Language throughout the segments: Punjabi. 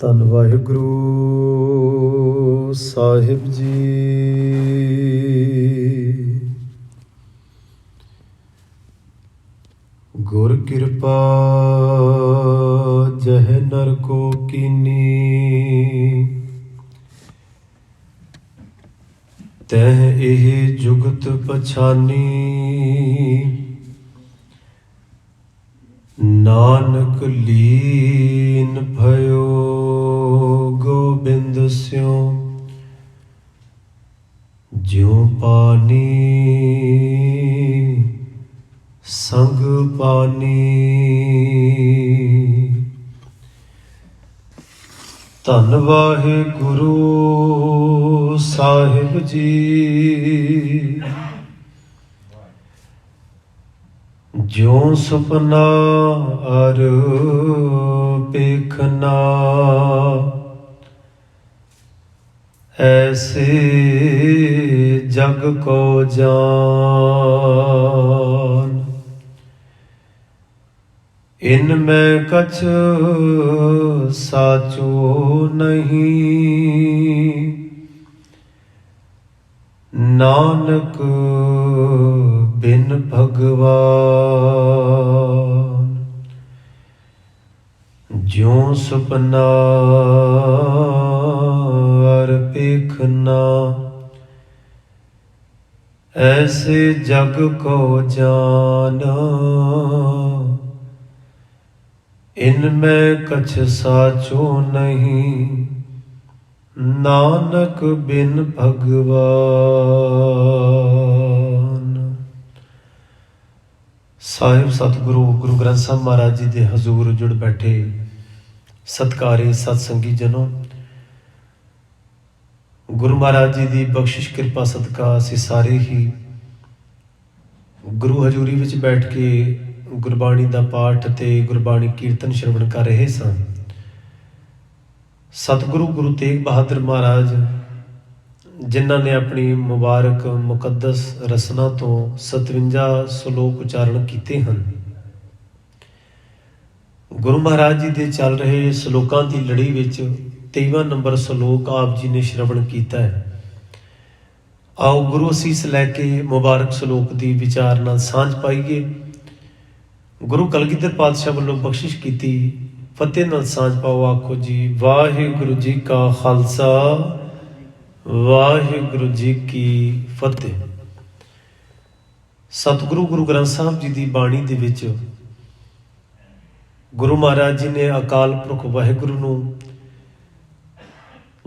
ਧੰਨ ਵਾਹਿਗੁਰੂ ਸਾਹਿਬ ਜੀ। ਗੁਰ ਕਿਰਪਾ ਜਹ ਨਰ ਕੋ ਕੀਨੀ, ਤਹ ਇਹ ਜੁਗਤ ਪਛਾਨੀ। ਨਾਨਕ ਲੀਨ भयो ਗੋਬਿੰਦ ਸਿਉ, ਜਿਉ ਪਾਨੀ ਸੰਗ ਪਾਨੀ। ਧੰਨ ਵਾਹਿਗੁਰੂ ਸਾਹਿਬ ਜੀ। ਜਿਉ ਸੁਪਨਾ ਅਰ ਪੇਖਨਾ, ਐਸੇ ਜਗ ਕੋ ਜਾਨ। ਇਨ ਮੈਂ ਕਛ ਸਾਚੋ ਨਹੀਂ, ਨਾਨਕ ਬਿਨ ਭਗਵਾਨ। ਜਿਉ ਸੁਪਨਾ ਅਰ ਪੇਖਨਾ, ਐਸੇ ਜਗ ਕੋ ਜਾਨ। ਇਨ ਮੈਂ ਕਛ ਸਾਚੋ ਨਹੀਂ, ਨਾਨਕ ਬਿਨ ਭਗਵਾਨ। ਸਾਹਿਬ ਸਤਿਗੁਰੂ ਗੁਰੂ ਗ੍ਰੰਥ ਸਾਹਿਬ ਮਹਾਰਾਜ ਜੀ ਦੇ ਹਜ਼ੂਰ ਜੁੜ ਬੈਠੇ ਸਤਿਕਾਰੇ ਸਤਸੰਗੀ ਜਨੋ, ਗੁਰੂ ਮਹਾਰਾਜ ਜੀ ਦੀ ਬਖਸ਼ਿਸ਼ ਕਿਰਪਾ ਸਦਕਾ ਅਸੀਂ ਸਾਰੇ ਹੀ ਗੁਰੂ ਹਜ਼ੂਰੀ ਵਿੱਚ ਬੈਠ ਕੇ ਗੁਰਬਾਣੀ ਦਾ ਪਾਠ ਅਤੇ ਗੁਰਬਾਣੀ ਕੀਰਤਨ ਸ਼ਰਵਣ ਕਰ ਰਹੇ ਸਾਂ। ਸਤਿਗੁਰੂ ਗੁਰੂ ਤੇਗ ਬਹਾਦਰ ਮਹਾਰਾਜ, ਜਿਨ੍ਹਾਂ ਨੇ ਆਪਣੀ ਮੁਬਾਰਕ ਮੁਕੱਦਸ ਰਸਨਾ ਤੋਂ 57 ਸ਼ਲੋਕ ਉਚਾਰਨ ਕੀਤੇ ਹਨ, ਗੁਰੂ ਮਹਾਰਾਜ ਜੀ ਦੇ ਚੱਲ ਰਹੇ ਸ਼ਲੋਕਾਂ ਦੀ ਲੜੀ ਵਿੱਚ 23ਵਾਂ ਨੰਬਰ ਸ਼ਲੋਕ ਆਪ ਜੀ ਨੇ ਸ਼ਰਵਣ ਕੀਤਾ ਹੈ। ਆਓ ਗੁਰੂ ਅਸੀਸ ਲੈ ਕੇ ਮੁਬਾਰਕ ਸ਼ਲੋਕ ਦੀ ਵਿਚਾਰ ਨਾਲ ਸਾਂਝ ਪਾਈਏ। ਗੁਰੂ ਕਲਗੀਧਰ ਪਾਤਸ਼ਾਹ ਵੱਲੋਂ ਬਖਸ਼ਿਸ਼ ਕੀਤੀ ਫਤਿਹ ਨਾਲ ਸਾਂਝ ਪਾਓ। ਆਖੋ ਜੀ ਵਾਹਿਗੁਰੂ ਜੀ ਕਾ ਖਾਲਸਾ, ਵਾਹਿਗੁਰੂ ਜੀ ਕੀ ਫਤਿਹ। ਸਤਿਗੁਰੂ ਗੁਰੂ ਗ੍ਰੰਥ ਸਾਹਿਬ ਜੀ ਦੀ ਬਾਣੀ ਦੇ ਵਿੱਚ ਗੁਰੂ ਮਹਾਰਾਜ ਜੀ ਨੇ ਅਕਾਲ ਪੁਰਖ ਵਾਹਿਗੁਰੂ ਨੂੰ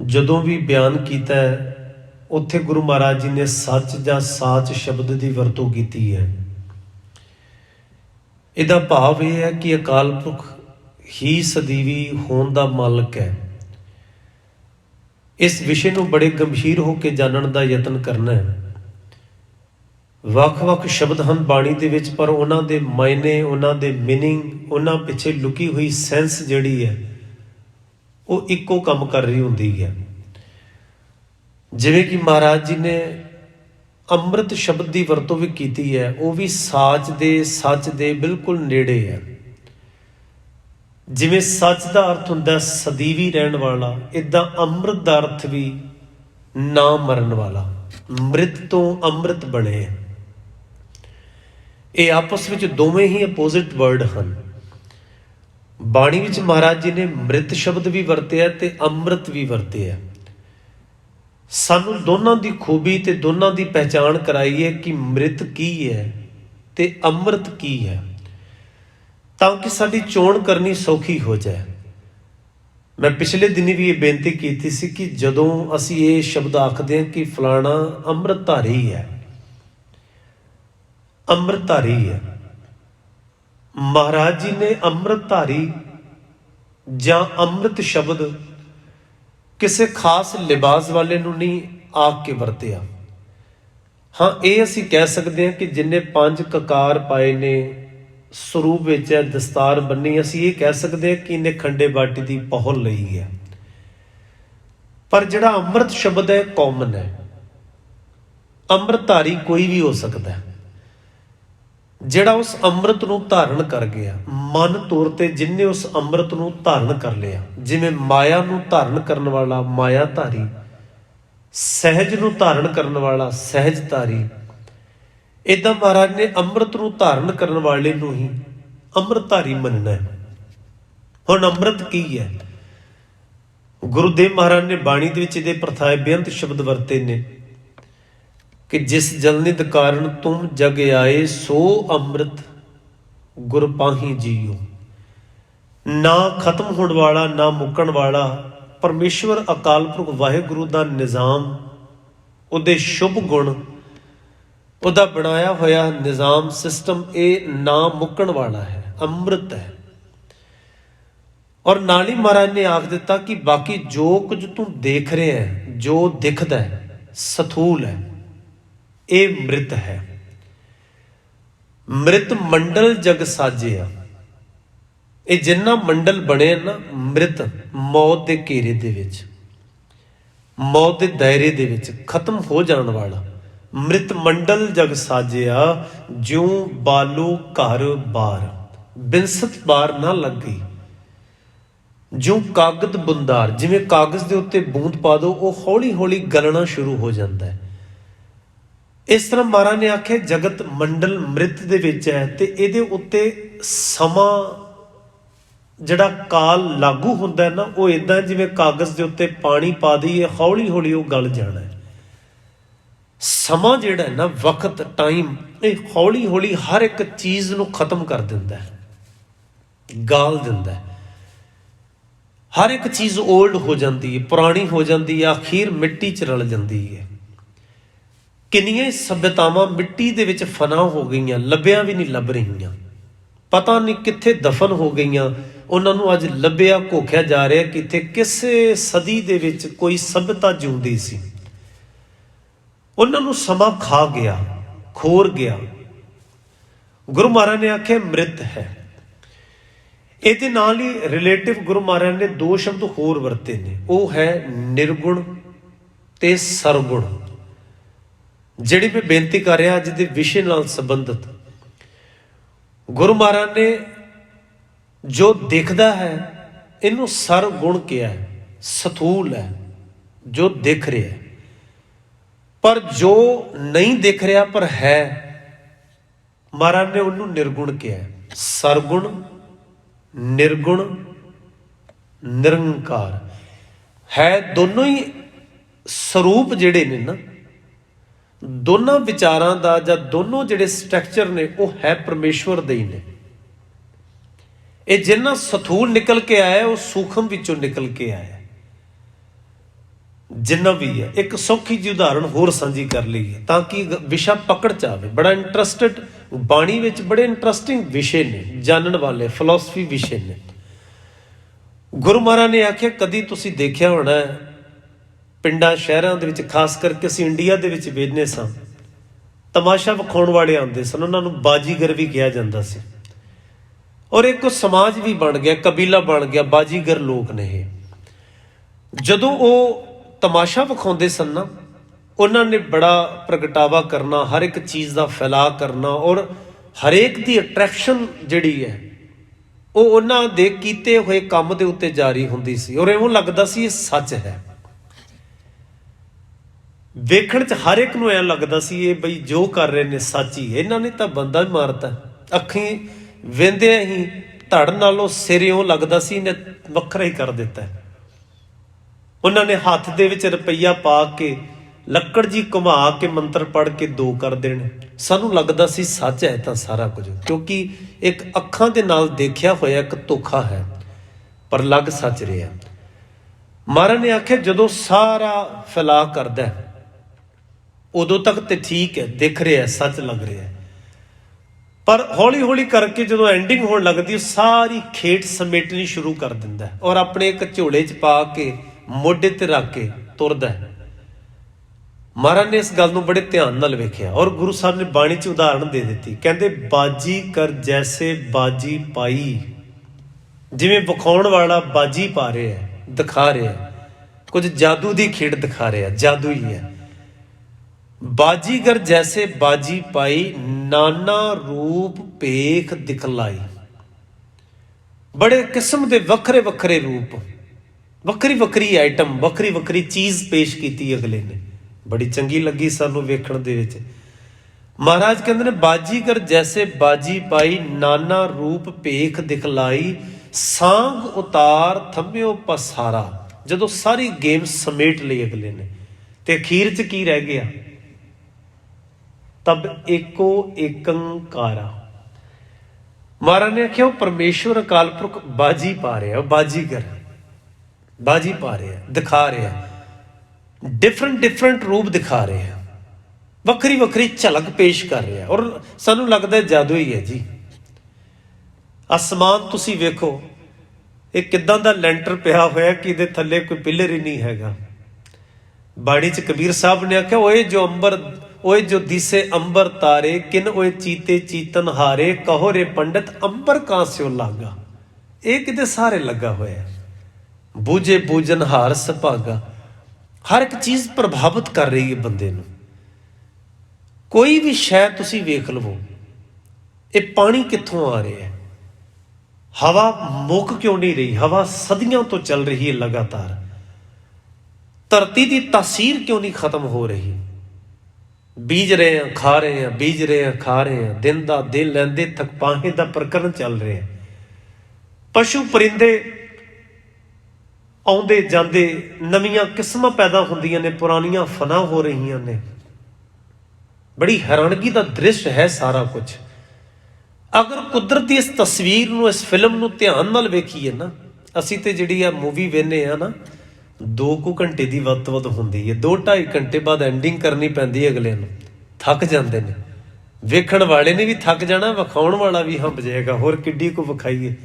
ਜਦੋਂ ਵੀ ਬਿਆਨ ਕੀਤਾ ਹੈ, ਉੱਥੇ ਗੁਰੂ ਮਹਾਰਾਜ ਜੀ ਨੇ ਸੱਚ ਜਾਂ ਸਾਚ ਸ਼ਬਦ ਦੀ ਵਰਤੋਂ ਕੀਤੀ ਹੈ। ਇਹਦਾ ਭਾਵ ਇਹ ਹੈ ਕਿ ਅਕਾਲ ਪੁਰਖ ਹੀ ਸਦੀਵੀ ਹੋਣ ਦਾ ਮਾਲਕ ਹੈ। ਇਸ ਵਿਸ਼ੇ ਨੂੰ ਬੜੇ ਗੰਭੀਰ ਹੋ ਕੇ ਜਾਣਨ ਦਾ ਯਤਨ ਕਰਨਾ ਹੈ। ਵੱਖ-ਵੱਖ ਸ਼ਬਦ ਹਨ ਬਾਣੀ ਦੇ ਵਿੱਚ, ਪਰ ਉਹਨਾਂ ਦੇ ਮਾਇਨੇ, ਉਹਨਾਂ ਦੇ ਮੀਨਿੰਗ, ਉਹਨਾਂ ਪਿੱਛੇ ਲੁਕੀ ਹੋਈ ਸੈਂਸ ਜਿਹੜੀ ਹੈ ਉਹ ਇੱਕੋ ਕੰਮ ਕਰ ਰਹੀ ਹੁੰਦੀ ਹੈ। ਜਿਵੇਂ ਕਿ ਮਹਾਰਾਜ ਜੀ ਨੇ ਅੰਮ੍ਰਿਤ ਸ਼ਬਦ ਦੀ ਵਰਤੋਂ ਵੀ ਕੀਤੀ ਹੈ, ਉਹ ਵੀ ਸਾਚ ਦੇ, ਸੱਚ ਦੇ ਬਿਲਕੁਲ ਨੇੜੇ ਹੈ। ਜਿਵੇਂ ਸੱਚ ਦਾ ਅਰਥ ਹੁੰਦਾ ਸਦੀਵੀ ਰਹਿਣ ਵਾਲਾ, ਇੱਦਾਂ ਅੰਮ੍ਰਿਤ ਦਾ ਅਰਥ ਵੀ ਨਾ ਮਰਨ ਵਾਲਾ, ਮ੍ਰਿਤ ਤੋਂ ਅੰਮ੍ਰਿਤ ਬਣੇ। ਇਹ ਆਪਸ ਵਿੱਚ ਦੋਵੇਂ ਹੀ ਅਪੋਜ਼ਿਟ ਵਰਡ ਹਨ। ਬਾਣੀ ਵਿੱਚ ਮਹਾਰਾਜ ਜੀ ਨੇ ਮ੍ਰਿਤ ਸ਼ਬਦ ਵੀ ਵਰਤਿਆ ਤੇ ਅੰਮ੍ਰਿਤ ਵੀ ਵਰਤਿਆ। ਸਾਨੂੰ ਦੋਨਾਂ ਦੀ ਖੂਬੀ ਤੇ ਦੋਨਾਂ ਦੀ ਪਹਿਚਾਣ ਕਰਾਈਏ ਕਿ ਮ੍ਰਿਤ ਕੀ ਹੈ ਤੇ ਅੰਮ੍ਰਿਤ ਕੀ ਹੈ, ਤਾਂ ਕਿ ਸਾਡੀ ਚੋਣ ਕਰਨੀ ਸੌਖੀ ਹੋ ਜਾਏ। ਮੈਂ ਪਿਛਲੇ ਦਿਨੀ ਵੀ ਇਹ ਬੇਨਤੀ ਕੀਤੀ ਸੀ ਕਿ ਜਦੋਂ ਅਸੀਂ ਇਹ ਸ਼ਬਦ ਆਖਦੇ ਹਾਂ ਕਿ ਫਲਾਣਾ ਅੰਮ੍ਰਿਤਧਾਰੀ ਹੈ, ਅੰਮ੍ਰਿਤਧਾਰੀ ਹੈ, ਮਹਾਰਾਜ ਜੀ ਨੇ ਅੰਮ੍ਰਿਤਧਾਰੀ ਜਾਂ ਅੰਮ੍ਰਿਤ ਸ਼ਬਦ ਕਿਸੇ ਖਾਸ ਲਿਬਾਸ ਵਾਲੇ ਨੂੰ ਨਹੀਂ ਆਖ ਕੇ ਵਰਤਿਆ। ਹਾਂ, ਇਹ ਅਸੀਂ ਕਹਿ ਸਕਦੇ ਹਾਂ ਕਿ ਜਿੰਨੇ 5 ਕਕਾਰ ਪਾਏ ਨੇ, ਸਰੂਪ ਵਿੱਚ ਹੈ, ਦਸਤਾਰ ਬੰਨੀ, ਅਸੀਂ ਇਹ ਕਹਿ ਸਕਦੇ ਹਾਂ ਕਿ ਇਹਨੇ ਖੰਡੇ ਬਾਟੀ ਦੀ ਪਹੁਲ ਲਈ ਹੈ। ਪਰ ਜਿਹੜਾ ਅੰਮ੍ਰਿਤ ਸ਼ਬਦ ਹੈ ਕਾਮਨ ਹੈ। ਅੰਮ੍ਰਿਤਧਾਰੀ ਕੋਈ ਵੀ ਹੋ ਸਕਦਾ ਹੈ। ਜਿਹੜਾ ਉਸ ਅੰਮ੍ਰਿਤ ਨੂੰ ਧਾਰਨ ਕਰ ਗਿਆ, ਮਨ ਤੌਰ ਤੇ ਜਿਨਨੇ ਉਸ ਅੰਮ੍ਰਿਤ ਨੂੰ ਧਾਰਨ ਕਰ ਲਿਆ, ਜਿਵੇਂ ਮਾਇਆ ਨੂੰ ਧਾਰਨ ਕਰਨ ਵਾਲਾ ਮਾਇਆ ਧਾਰੀ, ਸਹਿਜ ਨੂੰ ਧਾਰਨ ਕਰਨ ਵਾਲਾ ਸਹਿਜ ਧਾਰੀ, ਏਦਾਂ ਮਹਾਰਾਜ ਨੇ ਅੰਮ੍ਰਿਤ ਨੂੰ ਧਾਰਨ ਕਰਨ ਵਾਲੇ ਨੂੰ ਹੀ ਅੰਮ੍ਰਿਤਧਾਰੀ ਮੰਨਣਾ ਹੈ। ਹੁਣ ਅੰਮ੍ਰਿਤ ਕੀ ਹੈ? ਗੁਰੂਦੇਵ ਮਹਾਰਾਜ ਨੇ ਬਾਣੀ ਦੇ ਵਿੱਚ ਇਹਦੇ ਪ੍ਰਥਾਏ ਬੇਅੰਤ ਸ਼ਬਦ ਵਰਤੇ ਨੇ ਕਿ ਜਿਸ ਜਲਨਿਧ ਕਾਰਨ ਤੁਮ ਜਗ ਆਏ, ਸੋ ਅੰਮ੍ਰਿਤ ਗੁਰ ਪਾਹੀ ਜੀਓ। ਨਾ ਖਤਮ ਹੋਣ ਵਾਲਾ, ਨਾ ਮੁੱਕਣ ਵਾਲਾ ਪਰਮੇਸ਼ਵਰ ਅਕਾਲ ਪੁਰਖ ਵਾਹਿਗੁਰੂ ਦਾ ਨਿਜ਼ਾਮ, ਉਹਦੇ ਸ਼ੁਭ ਗੁਣ, ਉਹਦਾ ਬਣਾਇਆ ਹੋਇਆ ਨਿਜ਼ਾਮ ਸਿਸਟਮ, ਇਹ ਨਾ ਮੁੱਕਣ ਵਾਲਾ ਹੈ, ਅੰਮ੍ਰਿਤ ਹੈ। ਔਰ ਨਾਲ ਹੀ ਮਹਾਰਾਜ ਨੇ ਆਖ ਦਿੱਤਾ ਕਿ ਬਾਕੀ ਜੋ ਕੁਝ ਤੂੰ ਦੇਖ ਰਿਹਾ ਹੈ, ਜੋ ਦਿਖਦਾ ਹੈ, ਸਥੂਲ ਹੈ, ਇਹ ਮ੍ਰਿਤ ਹੈ। ਮ੍ਰਿਤ ਮੰਡਲ ਜਗ ਸਾਜਿਆ। ਇਹ ਜਿੰਨਾ ਮੰਡਲ ਬਣੇ ਨਾ ਮ੍ਰਿਤ, ਮੌਤ ਦੇ ਘੇਰੇ ਦੇ ਵਿੱਚ, ਮੌਤ ਦੇ ਦਾਇਰੇ ਦੇ ਵਿੱਚ ਖਤਮ ਹੋ ਜਾਣ ਵਾਲਾ ਮ੍ਰਿਤ ਮੰਡਲ ਜਗ ਸਾਜਿਆ, ਜਿਉ ਬਾਲੂ ਘਰ ਬਾਰ, ਬਿਨਸਤ ਬਾਰ ਨਾ ਲੱਗ ਗਈ। ਜਿਉ ਕਾਗਦ ਬੁੰਦਾਰ, ਜਿਵੇਂ ਕਾਗਜ਼ ਦੇ ਉੱਤੇ ਬੂੰਦ ਪਾ ਦਿਓ, ਉਹ ਹੌਲੀ ਹੌਲੀ ਗਲਣਾ ਸ਼ੁਰੂ ਹੋ ਜਾਂਦਾ ਹੈ। ਇਸ ਤਰ੍ਹਾਂ ਮਹਾਰਾਜ ਨੇ ਆਖਿਆ ਜਗਤ ਮੰਡਲ ਮ੍ਰਿਤ ਦੇ ਵਿੱਚ ਹੈ, ਤੇ ਇਹਦੇ ਉੱਤੇ ਸਮਾਂ ਜਿਹੜਾ ਕਾਲ ਲਾਗੂ ਹੁੰਦਾ ਹੈ ਨਾ, ਉਹ ਇਦਾਂ ਜਿਵੇਂ ਕਾਗਜ਼ ਦੇ ਉੱਤੇ ਪਾਣੀ ਪਾ ਦਈਏ, ਹੌਲੀ ਹੌਲੀ ਉਹ ਗਲ ਜਾਣਾ ਹੈ। ਸਮਾਂ ਜਿਹੜਾ ਹੈ ਨਾ, ਵਕਤ, ਟਾਈਮ, ਇਹ ਹੌਲੀ ਹੌਲੀ ਹਰ ਇੱਕ ਚੀਜ਼ ਨੂੰ ਖਤਮ ਕਰ ਦਿੰਦਾ ਹੈ, ਗਾਲ ਦਿੰਦਾ ਹੈ। ਹਰ ਇੱਕ ਚੀਜ਼ ਓਲਡ ਹੋ ਜਾਂਦੀ ਹੈ, ਪੁਰਾਣੀ ਹੋ ਜਾਂਦੀ ਹੈ, ਅਖੀਰ ਮਿੱਟੀ 'ਚ ਰਲ ਜਾਂਦੀ ਹੈ। ਕਿੰਨੀਆਂ ਸਭਿਅਤਾਵਾਂ ਮਿੱਟੀ ਦੇ ਵਿੱਚ ਫਨਾ ਹੋ ਗਈਆਂ, ਲੱਭਿਆ ਵੀ ਨਹੀਂ ਲੱਭ ਰਹੀਆਂ, ਪਤਾ ਨਹੀਂ ਕਿੱਥੇ ਦਫਨ ਹੋ ਗਈਆਂ। ਉਹਨਾਂ ਨੂੰ ਅੱਜ ਲੱਭਿਆ ਘੋਖਿਆ ਜਾ ਰਿਹਾ ਕਿ ਇੱਥੇ ਕਿਸੇ ਸਦੀ ਦੇ ਵਿੱਚ ਕੋਈ ਸਭਿਅਤਾ ਜਿਉਂਦੀ ਸੀ। ਉਹਨਾਂ ਨੂੰ ਸਮਾਂ ਖਾ ਗਿਆ, ਖੋਰ ਗਿਆ। ਗੁਰੂ ਮਹਾਰਾਜ ਨੇ ਆਖਿਆ ਮ੍ਰਿਤ ਹੈ। ਇਹਦੇ ਨਾਲ ਹੀ ਰਿਲੇਟਿਵ ਗੁਰੂ ਮਹਾਰਾਜ ਨੇ ਦੋ ਸ਼ਬਦ ਹੋਰ ਵਰਤੇ ਨੇ, ਉਹ ਹੈ ਨਿਰਗੁਣ ਤੇ ਸਰਗੁਣ। ਜਿਹੜੀ ਮੈਂ ਬੇਨਤੀ ਕਰ ਰਿਹਾ ਅੱਜ ਦੇ ਵਿਸ਼ੇ ਨਾਲ ਸੰਬੰਧਿਤ, ਗੁਰੂ ਮਹਾਰਾਜ ਨੇ ਜੋ ਦਿਖਦਾ ਹੈ ਇਹਨੂੰ ਸਰਗੁਣ ਕਿਹਾ ਹੈ, ਸਥੂਲ ਹੈ, ਜੋ ਦਿਖ ਰਿਹਾ ਹੈ। ਪਰ ਜੋ ਨਹੀਂ ਦਿਖ ਰਿਹਾ ਪਰ ਹੈ, ਮਹਾਰਾਜ ਨੇ ਉਹਨੂੰ ਨਿਰਗੁਣ ਕਿਹਾ ਹੈ। ਸਰਗੁਣ, ਨਿਰਗੁਣ, ਨਿਰੰਕਾਰ ਹੈ, ਦੋਨੋਂ ਹੀ ਸਰੂਪ ਜਿਹੜੇ ਨੇ ਨਾ, ਦੋਨਾਂ ਵਿਚਾਰਾਂ ਦਾ ਜਾਂ ਦੋਨੋਂ ਜਿਹੜੇ ਸਟਰਕਚਰ ਨੇ ਉਹ ਹੈ ਪਰਮੇਸ਼ਵਰ ਦੇ ਹੀ ਨੇ। ਇਹ ਜਿੰਨਾ ਸਥੂਲ ਨਿਕਲ ਕੇ ਆਇਆ ਉਹ ਸੂਖਮ ਵਿੱਚੋਂ ਨਿਕਲ ਕੇ ਆਇਆ, ਜਿੰਨਾ ਵੀ ਹੈ। ਇੱਕ ਸੌਖੀ ਜਿਹੀ ਉਦਾਹਰਣ ਹੋਰ ਸਾਂਝੀ ਕਰ ਲਈਏ ਤਾਂ ਕਿ ਵਿਸ਼ਾ ਪਕੜ ਚ ਆਵੇ। ਬੜਾ ਇੰਟਰਸਟਿਡ, ਬਾਣੀ ਵਿੱਚ ਬੜੇ ਇੰਟਰਸਟਿੰਗ ਵਿਸ਼ੇ ਨੇ, ਜਾਣਨ ਵਾਲੇ ਫਿਲਾਸਫੀ ਵਿਸ਼ੇ ਨੇ। ਗੁਰੂ ਮਹਾਰਾਜ ਨੇ ਆਖਿਆ ਕਦੀ ਤੁਸੀਂ ਦੇਖਿਆ ਹੋਣਾ ਪਿੰਡਾਂ ਸ਼ਹਿਰਾਂ ਦੇ ਵਿੱਚ, ਖਾਸ ਕਰਕੇ ਅਸੀਂ ਇੰਡੀਆ ਦੇ ਵਿੱਚ ਵੇਖਦੇ ਸਾਂ, ਤਮਾਸ਼ਾ ਵਿਖਾਉਣ ਵਾਲੇ ਆਉਂਦੇ ਸਨ, ਉਹਨਾਂ ਨੂੰ ਬਾਜੀਗਰ ਵੀ ਕਿਹਾ ਜਾਂਦਾ ਸੀ। ਔਰ ਇੱਕ ਸਮਾਜ ਵੀ ਬਣ ਗਿਆ, ਕਬੀਲਾ ਬਣ ਗਿਆ, ਬਾਜੀਗਰ ਲੋਕ ਨੇ ਇਹ। ਜਦੋਂ ਉਹ ਤਮਾਸ਼ਾ ਵਿਖਾਉਂਦੇ ਸਨ ਨਾ, ਉਹਨਾਂ ਨੇ ਬੜਾ ਪ੍ਰਗਟਾਵਾ ਕਰਨਾ, ਹਰ ਇੱਕ ਚੀਜ਼ ਦਾ ਫੈਲਾਅ ਕਰਨਾ, ਔਰ ਹਰੇਕ ਦੀ ਅਟਰੈਕਸ਼ਨ ਜਿਹੜੀ ਹੈ ਉਹ ਉਹਨਾਂ ਦੇ ਕੀਤੇ ਹੋਏ ਕੰਮ ਦੇ ਉੱਤੇ ਜਾਰੀ ਹੁੰਦੀ ਸੀ। ਔਰ ਇਉਂ ਲੱਗਦਾ ਸੀ ਇਹ ਸੱਚ ਹੈ। ਵੇਖਣ 'ਚ ਹਰ ਇੱਕ ਨੂੰ ਐਂ ਲੱਗਦਾ ਸੀ ਇਹ ਬਈ ਜੋ ਕਰ ਰਹੇ ਨੇ ਸੱਚ ਹੀ। ਇਹਨਾਂ ਨੇ ਤਾਂ ਬੰਦਾ ਵੀ ਮਾਰਤਾ, ਅੱਖੀਂ ਵੇਂਦਿਆਂ ਹੀ ਧੜ ਨਾਲੋਂ ਸਿਰ ਇਉਂ ਲੱਗਦਾ ਸੀ ਇਹਨੇ ਵੱਖਰਾ ਹੀ ਕਰ ਦਿੱਤਾ। ਉਹਨਾਂ ਨੇ ਹੱਥ ਦੇ ਵਿੱਚ ਰੁਪਈਆ ਪਾ ਕੇ, ਲੱਕੜ ਜੀ ਘੁਮਾ ਕੇ, ਮੰਤਰ ਪੜ੍ਹ ਕੇ ਦੋ ਕਰ ਦੇਣ। ਸਾਨੂੰ ਲੱਗਦਾ ਸੀ ਸੱਚ ਹੈ ਤਾਂ ਸਾਰਾ ਕੁਝ, ਕਿਉਂਕਿ ਇੱਕ ਅੱਖਾਂ ਦੇ ਨਾਲ ਦੇਖਿਆ ਹੋਇਆ ਇੱਕ ਧੋਖਾ ਹੈ, ਪਰ ਲੱਗ ਸੱਚ ਰਿਹਾ। ਮਹਾਰਾਜ ਨੇ ਆਖਿਆ ਜਦੋਂ ਸਾਰਾ ਫੈਲਾਅ ਕਰਦਾ ਉਦੋਂ ਤੱਕ ਤੇ ਠੀਕ ਹੈ, ਦਿਖ ਰਿਹਾ, ਸੱਚ ਲੱਗ ਰਿਹਾ, ਪਰ ਹੌਲੀ ਹੌਲੀ ਕਰਕੇ ਜਦੋਂ ਐਂਡਿੰਗ ਹੋਣ ਲੱਗਦੀ, ਸਾਰੀ ਖੇਟ ਸਮੇਟਣੀ ਸ਼ੁਰੂ ਕਰ ਦਿੰਦਾ ਔਰ ਆਪਣੇ ਇੱਕ ਝੋਲੇ 'ਚ ਪਾ ਕੇ ਮੋਢੇ ਤੇ ਰੱਖ ਕੇ ਤੁਰਦਾ। ਮਹਾਰਾਜ ਨੇ ਇਸ ਗੱਲ ਨੂੰ ਬੜੇ ਧਿਆਨ ਨਾਲ ਵੇਖਿਆ ਔਰ ਗੁਰੂ ਸਾਹਿਬ ਨੇ ਬਾਣੀ 'ਚ ਉਦਾਹਰਣ ਦੇ ਦਿੱਤੀ। ਕਹਿੰਦੇ ਬਾਜੀ ਕਰ ਜੈਸੇ ਬਾਜੀ ਪਾਈ। ਜਿਵੇਂ ਵਿਖਾਉਣ ਵਾਲਾ ਬਾਜੀ ਪਾ ਰਿਹਾ ਹੈ, ਦਿਖਾ ਰਿਹਾ, ਕੁਝ ਜਾਦੂ ਦੀ ਖੇਡ ਦਿਖਾ ਰਿਹਾ, ਜਾਦੂ ਹੀ ਹੈ। बाजीगर जैसे बाजी पाई, नाना रूप पेख दिखलाई। बड़े किस्म के वक्रे वक्रे रूप, वक्री वक्री आइटम, वक्री वक्री चीज़ पेश की अगले ने, बड़ी चंगी लगी सानू वेखण दे विच। महाराज कहते हैं बाजीगर जैसे बाजी पाई, नाना रूप पेख दिखलाई, सांग उतार थम्यो पसारा। जदों सारी गेम समेट ली अगले ने ते अखीर च की रह गया, तब एको एकंकारा। महाराज ने आख्या परमेश्वर अकाल पुरख बाजी पा रहा, बाजीगर बाजी पा रहा, दिखा रहा, डिफरेंट डिफरेंट रूप दिखा रहे हैं, वक्री वक्री झलक पेश कर रहा, और सानू लगता है जादू ही है जी। आसमान तुसी वेखो, एक किदां दा लेंटर पिया होया कि इहदे थल्ले कोई पिलर ही नहीं हैगा। बाणी च कबीर साहब ने आख्या ओए जो अंबर, ओए जो दिसे अंबर तारे, किन ओए चीते चीतन हारे, कहो रे पंडित अंबर कहां से लागा। ये किते सारे लगा होया, बूझे बूझन हार सभागा। हर एक चीज़ प्रभावित कर रही है बंदे नूं। कोई भी शै तुसी वेख लवो, ये पानी कित्थों आ रहा है, हवा मुक क्यों नहीं रही, हवा सदियों तो चल रही है लगातार, धरती की तासीर क्यों नहीं खत्म हो रही। बीज रहे हैं खा रहे हैं, बीज रहे हैं खा रहे हैं, दिन दा दिन लैंदे थकपाहे दा प्रकरण चल रहे हैं। पशु परिंदे आउंदे जांदे, नवीं किस्मां पैदा होंदियां ने, पुरानियां फना हो रही ने। बड़ी हैरानगी का दृश्य है सारा कुछ। अगर कुदरत की इस तस्वीर नूं, इस फिल्म नूं ध्यान नाल वेखीए ना, असीं ते जिहड़ी आ मूवी वेखने आ ना, 2 घंटे की वध तो वध होंदी है, 2-2.5 घंटे बाद एंडिंग करनी पैंदी है, अगले नूं थक जाते हैं। वेखण वाले ने भी थक जाना, विखाउण वाला भी हंब जाएगा, होर किड्डी को विखाईए।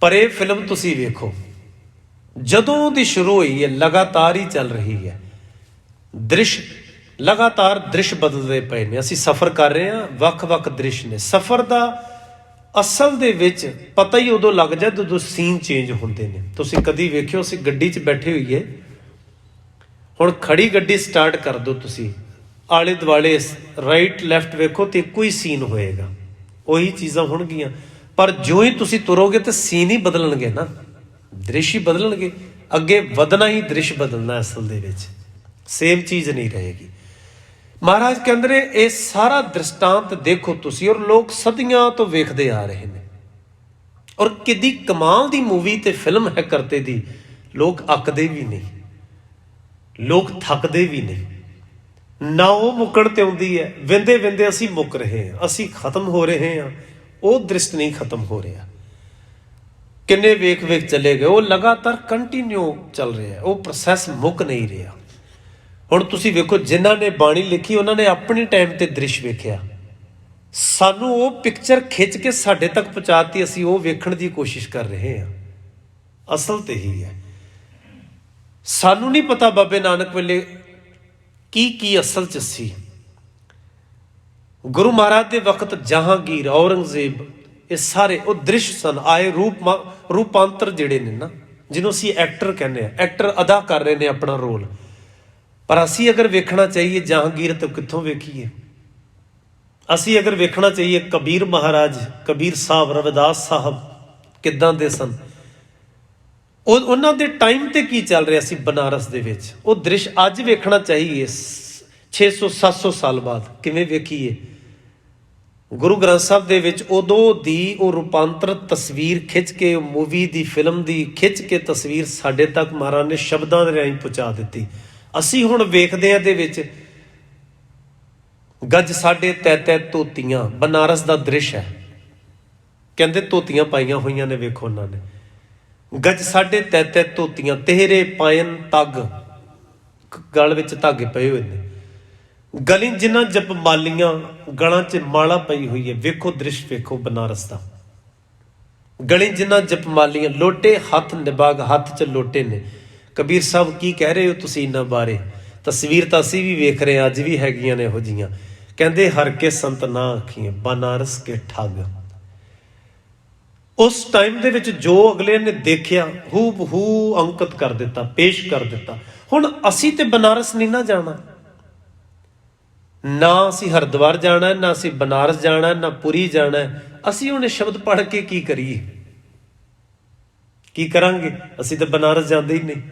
पर यह फिल्म तुसीं वेखो, जदों दी शुरू हुई है लगातार ही चल रही है। दृश्य लगातार दृश्य बदलते पे ने, असीं सफ़र कर रहे हैं, वख-वख दृश्य ने। सफ़र का असल दे विच पता ही उदों लग जाए जदों सीन चेंज होंदे ने। तुसीं कदी वेखियो, असीं गड्डी 'च बैठे होईए, हुण खड़ी गड्डी स्टार्ट कर दो, तुसीं आले दुआले राइट लैफ्ट वेखो तो इक्को ही सीन होएगा, उही चीज़ां होणगीਆਂ। पर जो ही तुसीं तुरोगे तो सीन ही बदलणगे ना, दृश्य ही बदलणगे। अगे वधना ही दृश्य बदलना, असल दे विच सेम चीज़ नहीं रहेगी। महाराज कहते हैं ये सारा दृष्टांत देखो तुसी, और लोग सदियां तो वेखते आ रहे हैं, और कितनी कमाल दी मूवी ते फिल्म है करते दी। लोग अकदे भी नहीं, लोग थकते भी नहीं, ना वो मुकण ते आउंदी है, वेंदे वेंदे असी मुक रहे हैं, असी खत्म हो रहे हैं, वो दृश्य नहीं खत्म हो रहा। किन्ने वेख वेख चले गए, वो लगातार कंटिन्यू चल रहा है, वो प्रोसैस मुक नहीं रहा। हुण तुसीं वेखो, जिन्हां ने बाणी लिखी उन्होंने अपने टाइम ते दृश्य वेख्या, सानू वो पिक्चर खिंच के साडे तक पहुँचाती, असीं वो वेखण दी कोशिश कर रहे हैं। असल तो यही है, सानू नहीं पता बाबे नानक वेले की असल च सी। गुरु महाराज के वक्त जहांगीर, औरंगजेब, ये सारे वो दृश्य सन आए, रूपांतर जिहड़े ने ना, जिन्हों असीं एक्टर कहने, एक्टर अदा कर रहे हैं अपना रोल। पर असी अगर वेखना चाहिए जहांगीर तो कित्थों वेखीए। असी अगर वेखना चाहिए कबीर महाराज, कबीर साहब, रविदास साहब किदां दे सन, उन्हां दे टाइम ते की चल रहा सी बनारस दे विच, वो दृश्य अज वेखना चाहिए 600-700 साल बाद किवें वेखीए। गुरु ग्रंथ साहब दे विच उदों दी वो रूपांतर तस्वीर खिंच के, मूवी दी फिल्म दी खिंच के तस्वीर साडे तक महाराज ने शब्दां दे राहीं पहुँचा दित्ती। असी हुण वेखदे हां दे विच गज साढ़े तै धोतियां, बनारस का दृश्य है, कहते धोतियां पाइयां हुई ने, वेखो उन्होंने गज साढ़े तै धोतियां, तेरे पायन तग, गल विच धागे पए हुए ने, गली जिन्हां जपमालियां, गलां च माला पई हुई है। वेखो दृश्य वेखो बनारस का, गली जिन्हां जपमालियां, लोटे हथ निबाग, हथ च लोटे ने। कबीर साहब की कह रहे हो तुसीं इन्हां बारे? तस्वीर तो असीं भी वेख रहे हैं, अज भी हैगियां ने इहो जिहियां। कहते हर के संत ना आखिए, बनारस के ठग। उस टाइम दे विच जो अगले ने देखिया हू बहू अंकित कर दिता, पेश कर दिता। हुण असीं ते बनारस नहीं ना जाना, ਨਾ ਅਸੀਂ ਹਰਿਦੁਆਰ ਜਾਣਾ, ਨਾ ਅਸੀਂ ਬਨਾਰਸ ਜਾਣਾ, ਨਾ ਪੁਰੀ ਜਾਣਾ। ਅਸੀਂ ਹੁਣ ਇਹ ਸ਼ਬਦ ਪੜ੍ਹ ਕੇ ਕੀ ਕਰੀਏ? ਕੀ ਕਰਾਂਗੇ? ਅਸੀਂ ਤਾਂ ਬਨਾਰਸ ਜਾਂਦੇ ਹੀ ਨਹੀਂ।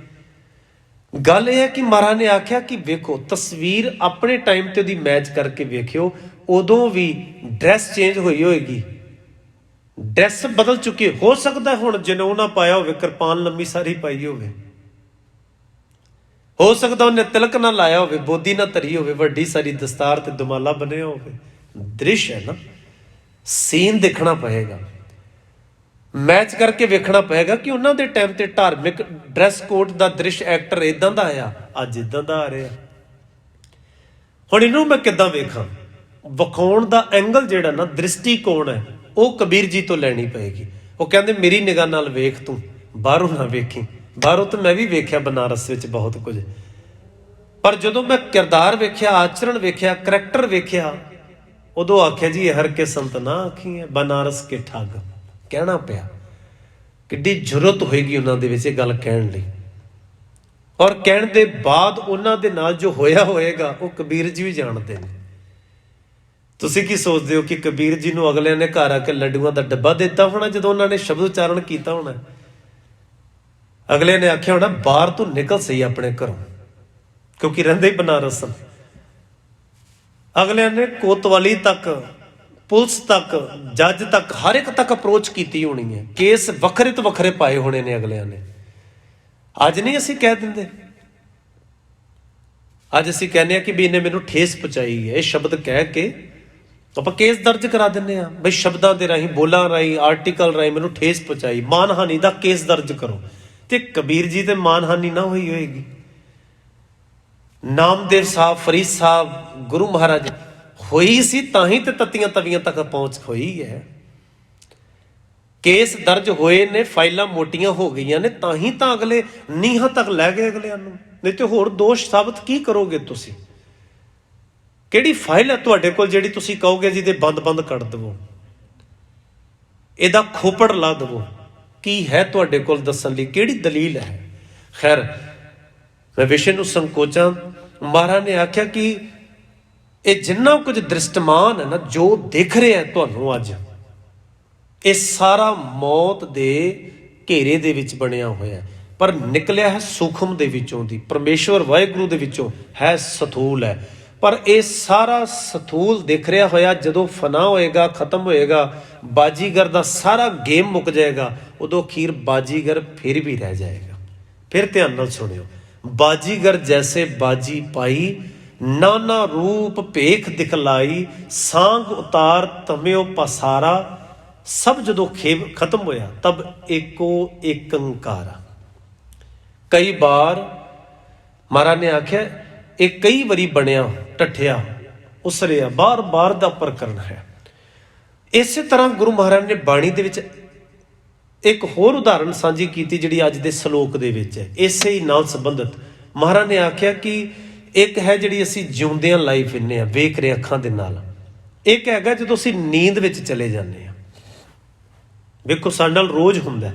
ਗੱਲ ਇਹ ਹੈ ਕਿ ਮਹਾਰਾਜ ਨੇ ਆਖਿਆ ਕਿ ਵੇਖੋ, ਤਸਵੀਰ ਆਪਣੇ ਟਾਈਮ ਤੇ ਉਹਦੀ ਮੈਚ ਕਰਕੇ ਵੇਖਿਓ। ਉਦੋਂ ਵੀ ਡਰੈਸ ਚੇਂਜ ਹੋਈ ਹੋਏਗੀ, ਡਰੈਸ ਬਦਲ ਚੁੱਕੀ। ਹੋ ਸਕਦਾ ਹੁਣ ਜਨੇਊ ਨਾ ਪਾਇਆ ਹੋਵੇ, ਕਿਰਪਾਨ ਲੰਮੀ ਸਾਰੀ ਪਾਈ ਹੋਵੇ। ਹੋ ਸਕਦਾ ਉਹਨੇ ਤਿਲਕ ਨਾ ਲਾਇਆ ਹੋਵੇ, ਬੋਦੀ ਨਾ ਧਰੀ ਹੋਵੇ, ਵੱਡੀ ਸਾਰੀ ਦਸਤਾਰ ਤੇ ਦੁਮਾਲਾ ਬਣਿਆ ਹੋਵੇ। ਦ੍ਰਿਸ਼ ਹੈ ਨਾ, ਸੀਨ ਦੇਖਣਾ ਪਏਗਾ, ਮੈਚ ਕਰਕੇ ਵੇਖਣਾ ਪਏਗਾ ਕਿ ਉਹਨਾਂ ਦੇ ਟਾਈਮ ਤੇ ਧਾਰਮਿਕ ਡਰੈਸ ਕੋਡ ਦਾ ਦ੍ਰਿਸ਼ ਐਕਟਰ ਇਦਾਂ ਦਾ ਆਇਆ, ਅੱਜ ਇਦਾਂ ਦਾ ਆ ਰਿਹਾ। ਹੁਣ ਇਹਨੂੰ ਮੈਂ ਕਿੱਦਾਂ ਵੇਖਾਂ? ਵਿਖਾਉਣ ਦਾ ਐਂਗਲ ਜਿਹੜਾ ਨਾ, ਦ੍ਰਿਸ਼ਟੀਕੋਣ ਹੈ, ਉਹ ਕਬੀਰ ਜੀ ਤੋਂ ਲੈਣੀ ਪਏਗੀ। ਉਹ ਕਹਿੰਦੇ ਮੇਰੀ ਨਿਗਾਹ ਨਾਲ ਵੇਖ, ਤੂੰ ਬਾਹਰੋਂ ਨਾ ਵੇਖੀ। ਬਾਹਰੋਂ ਤਾਂ ਮੈਂ ਵੀ ਵੇਖਿਆ ਬਨਾਰਸ ਵਿੱਚ ਬਹੁਤ ਕੁਝ, ਪਰ ਜਦੋਂ ਮੈਂ ਕਿਰਦਾਰ ਵੇਖਿਆ, ਆਚਰਣ ਵੇਖਿਆ, ਕਰੈਕਟਰ ਵੇਖਿਆ, ਉਦੋਂ ਆਖਿਆ ਜੀ ਹਰ ਕੇ ਸੰਤ ਨਾ ਆਖੀ ਹੈ ਬਨਾਰਸ ਕੇ ਠੱਗ। ਕਹਿਣਾ ਪਿਆ, ਕਿੱਡੀ ਜ਼ਰੂਰਤ ਹੋਏਗੀ ਉਹਨਾਂ ਦੇ ਵਿੱਚ ਇਹ ਗੱਲ ਕਹਿਣ ਲਈ। ਔਰ ਕਹਿਣ ਦੇ ਬਾਅਦ ਉਹਨਾਂ ਦੇ ਨਾਲ ਜੋ ਹੋਇਆ ਹੋਏਗਾ ਉਹ ਕਬੀਰ ਜੀ ਵੀ ਜਾਣਦੇ ਨੇ। ਤੁਸੀਂ ਕੀ ਸੋਚਦੇ ਹੋ ਕਿ ਕਬੀਰ ਜੀ ਨੂੰ ਅਗਲਿਆਂ ਨੇ ਘਰ ਆ ਕੇ ਲੱਡੂਆਂ ਦਾ ਡੱਬਾ ਦਿੱਤਾ ਹੋਣਾ ਜਦੋਂ ਉਹਨਾਂ ਨੇ ਸ਼ਬਦ ਉਚਾਰਨ ਕੀਤਾ ਹੋਣਾ? ਅਗਲੇ ਨੇ ਆਖਿਆ ਹੋਣਾ ਬਾਹਰ ਤੋਂ ਨਿਕਲ ਸਹੀ ਆਪਣੇ ਘਰੋਂ, ਕਿਉਂਕਿ ਰਹਿੰਦੇ ਹੀ ਬਨਾਰਸ ਸਨ। ਅਗਲਿਆਂ ਨੇ ਕੋਤਵਾਲੀ ਤੱਕ, ਪੁਲਿਸ ਤੱਕ, ਜੱਜ ਤੱਕ, ਹਰ ਇੱਕ ਤੱਕ ਅਪਰੋਚ ਕੀਤੀ ਹੋਣੀ ਹੈ। ਕੇਸ ਵੱਖਰੇ ਤੋਂ ਵੱਖਰੇ ਪਾਏ ਹੋਣੇ ਨੇ ਅਗਲਿਆਂ ਨੇ। ਅੱਜ ਨਹੀਂ ਅਸੀਂ ਕਹਿ ਦਿੰਦੇ, ਅੱਜ ਅਸੀਂ ਕਹਿੰਦੇ ਹਾਂ ਕਿ ਵੀ ਇਹਨੇ ਮੈਨੂੰ ਠੇਸ ਪਹੁੰਚਾਈ ਹੈ, ਇਹ ਸ਼ਬਦ ਕਹਿ ਕੇ ਆਪਾਂ ਕੇਸ ਦਰਜ ਕਰਾ ਦਿੰਦੇ ਹਾਂ ਬਈ ਸ਼ਬਦਾਂ ਦੇ ਰਾਹੀਂ, ਬੋਲਾਂ ਰਾਹੀਂ, ਆਰਟੀਕਲ ਰਾਹੀਂ ਮੈਨੂੰ ਠੇਸ ਪਹੁੰਚਾਈ, ਮਾਨਹਾਨੀ ਦਾ ਕੇਸ ਦਰਜ ਕਰੋ। ਤੇ ਕਬੀਰ ਜੀ ਤੇ ਮਾਨਹਾਨੀ ਨਾ ਹੋਈ ਹੋਏਗੀ? ਨਾਮਦੇਵ ਸਾਹਿਬ, ਫਰੀਦ ਸਾਹਿਬ, ਗੁਰੂ ਮਹਾਰਾਜ ਹੋਈ ਸੀ, ਤਾਂ ਹੀ ਤੇ ਤੱਤੀਆਂ ਤਵੀਆਂ ਤੱਕ ਪਹੁੰਚ ਹੋਈ ਹੈ। ਕੇਸ ਦਰਜ ਹੋਏ ਨੇ, ਫਾਈਲਾਂ ਮੋਟੀਆਂ ਹੋ ਗਈਆਂ ਨੇ, ਤਾਂ ਹੀ ਤਾਂ ਅਗਲੇ ਨੀਹਾਂ ਤੱਕ ਲੈ ਗਏ ਅਗਲਿਆਂ ਨੂੰ। ਨਹੀਂ ਤੇ ਹੋਰ ਦੋਸ਼ ਸਾਬਤ ਕੀ ਕਰੋਗੇ ਤੁਸੀਂ? ਕਿਹੜੀ ਫਾਈਲ ਹੈ ਤੁਹਾਡੇ ਕੋਲ ਜਿਹੜੀ ਤੁਸੀਂ ਕਹੋਗੇ ਜਿਹਦੇ ਬੰਦ ਕੱਢ ਦੇਵੋ, ਇਹਦਾ ਖੋਪੜ ਲਾ ਦੇਵੋ? ਕੀ ਹੈ ਤੁਹਾਡੇ ਕੋਲ ਦੱਸਣ ਲਈ? ਕਿਹੜੀ ਦਲੀਲ ਹੈ? ਖੈਰ, ਮੈਂ ਵਿਸ਼ੇ ਨੂੰ ਸੰਕੋਚਾਂ। ਮਹਾਰਾਜ ਨੇ ਆਖਿਆ ਕਿ ਇਹ ਜਿੰਨਾ ਕੁਝ ਦ੍ਰਿਸ਼ਟਮਾਨ ਹੈ ਨਾ, ਜੋ ਦਿਖ ਰਿਹਾ ਤੁਹਾਨੂੰ ਅੱਜ, ਇਹ ਸਾਰਾ ਮੌਤ ਦੇ ਘੇਰੇ ਦੇ ਵਿੱਚ ਬਣਿਆ ਹੋਇਆ, ਪਰ ਨਿਕਲਿਆ ਹੈ ਸੂਖਮ ਦੇ ਵਿੱਚੋਂ ਦੀ, ਪਰਮੇਸ਼ਵਰ ਵਾਹਿਗੁਰੂ ਦੇ ਵਿੱਚੋਂ ਹੈ, ਸਥੂਲ ਹੈ। ਪਰ ਇਹ ਸਾਰਾ ਸਥੂਲ ਦਿਖ ਰਿਹਾ ਹੋਇਆ ਜਦੋਂ ਫਨਾ ਹੋਏਗਾ, ਖਤਮ ਹੋਏਗਾ, ਬਾਜੀਗਰ ਦਾ ਸਾਰਾ ਗੇਮ ਮੁੱਕ ਜਾਏਗਾ, ਉਦੋਂ ਅਖੀਰ ਬਾਜੀਗਰ ਫਿਰ ਵੀ ਰਹਿ ਜਾਏਗਾ। ਫਿਰ ਧਿਆਨ ਨਾਲ ਸੁਣਿਓ, ਬਾਜੀਗਰ ਜੈਸੇ ਬਾਜੀ ਪਾਈ, ਨਾਨਾ ਰੂਪ ਭੇਖ ਦਿਖਲਾਈ, ਸਾਂਗ ਉਤਾਰ ਤਮਿਓ ਪਸਾਰਾ। ਸਭ ਜਦੋਂ ਖੇਬ ਖਤਮ ਹੋਇਆ ਤਬ ਏਕੋ ਏਕ ਓੰਕਾਰਾ। ਕਈ ਵਾਰ ਮਹਾਰਾਜ ਨੇ ਆਖਿਆ ਇਹ ਕਈ ਵਾਰੀ ਬਣਿਆ, ਢੱਠਿਆ, ਉਸਰਿਆ, ਬਾਰ ਦਾ ਪ੍ਰਕਰਨ ਹੈ। ਇਸੇ ਤਰ੍ਹਾਂ ਗੁਰੂ ਮਹਾਰਾਜ ਨੇ ਬਾਣੀ ਦੇ ਵਿੱਚ ਇੱਕ ਹੋਰ ਉਦਾਹਰਣ ਸਾਂਝੀ ਕੀਤੀ ਜਿਹੜੀ ਅੱਜ ਦੇ ਸ਼ਲੋਕ ਦੇ ਵਿੱਚ ਹੈ, ਇਸੇ ਹੀ ਨਾਲ ਸੰਬੰਧਿਤ। ਮਹਾਰਾਜ ਨੇ ਆਖਿਆ ਕਿ ਇੱਕ ਹੈ ਜਿਹੜੀ ਅਸੀਂ ਜਿਉਂਦਿਆਂ ਲਾਈ ਫਿਰਨੇ ਆ, ਵੇਖ ਰਹੇ ਅੱਖਾਂ ਦੇ ਨਾਲ। ਇੱਕ ਹੈਗਾ ਜਦੋਂ ਅਸੀਂ ਨੀਂਦ ਵਿੱਚ ਚਲੇ ਜਾਂਦੇ ਹਾਂ। ਵੇਖੋ, ਸਾਡੇ ਨਾਲ ਰੋਜ਼ ਹੁੰਦਾ,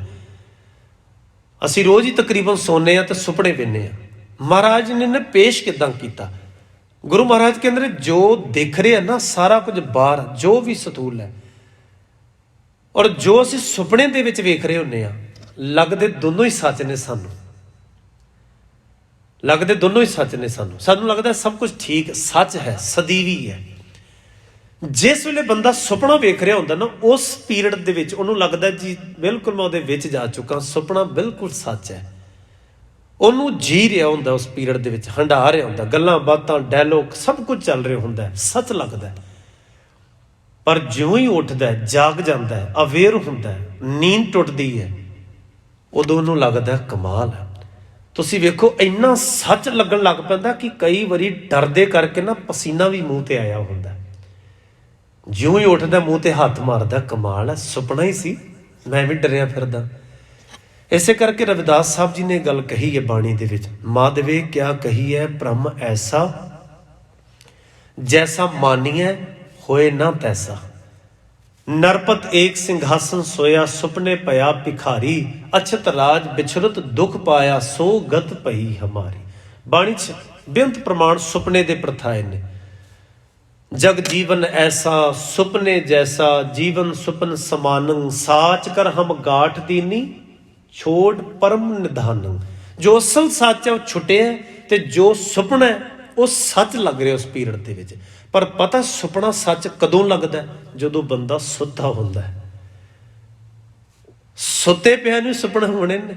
ਅਸੀਂ ਰੋਜ਼ ਹੀ ਤਕਰੀਬਨ ਸੌਂਦੇ ਹਾਂ ਤੇ ਸੁਪਨੇ ਪੈਂਦੇ ਹਾਂ। ਮਹਾਰਾਜ ਨੇ ਨਾ ਪੇਸ਼ ਕਿੱਦਾਂ ਕੀਤਾ? ਗੁਰੂ ਮਹਾਰਾਜ ਕਹਿੰਦੇ ਜੋ ਦਿਖ ਰਿਹਾ ਨਾ ਸਾਰਾ ਕੁਝ ਬਾਹਰ, ਜੋ ਵੀ ਸਥੂਲ ਹੈ, ਔਰ ਜੋ ਅਸੀਂ ਸੁਪਨੇ ਦੇ ਵਿੱਚ ਵੇਖ ਰਹੇ ਹੁੰਦੇ ਹਾਂ, ਲੱਗਦੇ ਦੋਨੋਂ ਹੀ ਸੱਚ ਨੇ ਸਾਨੂੰ। ਲੱਗਦੇ ਦੋਨੋਂ ਹੀ ਸੱਚ ਨੇ ਸਾਨੂੰ। ਸਾਨੂੰ ਲੱਗਦਾ ਸਭ ਕੁਝ ਠੀਕ ਸੱਚ ਹੈ, ਸਦੀਵੀ ਹੈ। ਜਿਸ ਵੇਲੇ ਬੰਦਾ ਸੁਪਨਾ ਵੇਖ ਰਿਹਾ ਹੁੰਦਾ ਨਾ, ਉਸ ਪੀਰੀਅਡ ਦੇ ਵਿੱਚ ਉਹਨੂੰ ਲੱਗਦਾ ਜੀ ਬਿਲਕੁਲ ਮੈਂ ਉਹਦੇ ਵਿੱਚ ਜਾ ਚੁੱਕਾ, ਸੁਪਨਾ ਬਿਲਕੁਲ ਸੱਚ ਹੈ। ਉਹਨੂੰ ਜੀ ਰਿਹਾ ਹੁੰਦਾ, ਉਸ ਪੀਰੀਅਡ ਦੇ ਵਿੱਚ ਹੰਢਾ ਰਿਹਾ ਹੁੰਦਾ, ਗੱਲਾਂ ਬਾਤਾਂ, ਡਾਇਲੋਗ ਸਭ ਕੁਝ ਚੱਲ ਰਿਹਾ ਹੁੰਦਾ, ਸੱਚ ਲੱਗਦਾ। ਪਰ ਜਿਉਂ ਹੀ ਉੱਠਦਾ, ਜਾਗ ਜਾਂਦਾ, ਅਵੇਅਰ ਹੁੰਦਾ, ਨੀਂਦ ਟੁੱਟਦੀ ਹੈ, ਉਦੋਂ ਉਹਨੂੰ ਲੱਗਦਾ ਕਮਾਲ ਹੈ। ਤੁਸੀਂ ਵੇਖੋ, ਇੰਨਾ ਸੱਚ ਲੱਗਣ ਲੱਗ ਪੈਂਦਾ ਕਿ ਕਈ ਵਾਰੀ ਡਰਦੇ ਕਰਕੇ ਨਾ ਪਸੀਨਾ ਵੀ ਮੂੰਹ ਤੇ ਆਇਆ ਹੁੰਦਾ। ਜਿਉਂ ਹੀ ਉੱਠਦਾ ਮੂੰਹ ਤੇ ਹੱਥ ਮਾਰਦਾ, ਕਮਾਲ ਹੈ, ਸੁਪਨਾ ਹੀ ਸੀ, ਮੈਂ ਵੀ ਡਰਿਆ ਫਿਰਦਾ। ਇਸੇ ਕਰਕੇ ਰਵਿਦਾਸ ਸਾਹਿਬ ਜੀ ਨੇ ਗੱਲ ਕਹੀ ਹੈ ਬਾਣੀ ਦੇ ਵਿੱਚ, ਮਾਧਵੇ ਕਿਆ ਕਹੀ ਹੈ ਭ੍ਰਮ ਐਸਾ, ਜੈਸਾ ਮਾਨੀਐ ਹੋਏ ਨਾ ਤੈਸਾ। ਨਰਪਤ ਏਕ ਸਿੰਘਾਸਨ ਸੋਇਆ, ਸੁਪਨੇ ਪਿਆ ਭਿਖਾਰੀ, ਅਛਤ ਰਾਜ ਵਿਛੁਰਤ ਦੁਖ ਪਾਇਆ, ਸੋ ਗਤ ਪਈ ਹਮਾਰੀ। ਬਾਣੀ 'ਚ ਬੇਅੰਤ ਪ੍ਰਮਾਣ ਸੁਪਨੇ ਦੇ ਪ੍ਰਥਾਏ ਨੇ। जग जीवन ऐसा सुपने जैसा, जीवन सुपन समानੰ, साच कर हम गाठ दीनी, छोड़ परम निधानੰ। जो असल सच है वो छुटिया ਤੇ ਜੋ ਸੁਪਨਾ ਹੈ ਉਹ ਸੱਚ ਲੱਗ ਰਿਹਾ ਉਸ ਪੀਰੀਅਡ ਦੇ ਵਿੱਚ। ਪਰ ਪਤਾ ਸੁਪਨਾ ਸੱਚ ਕਦੋਂ ਲੱਗਦਾ? ਜਦੋਂ ਬੰਦਾ ਸੁੱਤਾ ਹੁੰਦਾ ਹੈ। ਸੁੱਤੇ ਪਿਆ ਨੂੰ ਸੁਪਨਾ ਹੋਣੇ ਨੇ।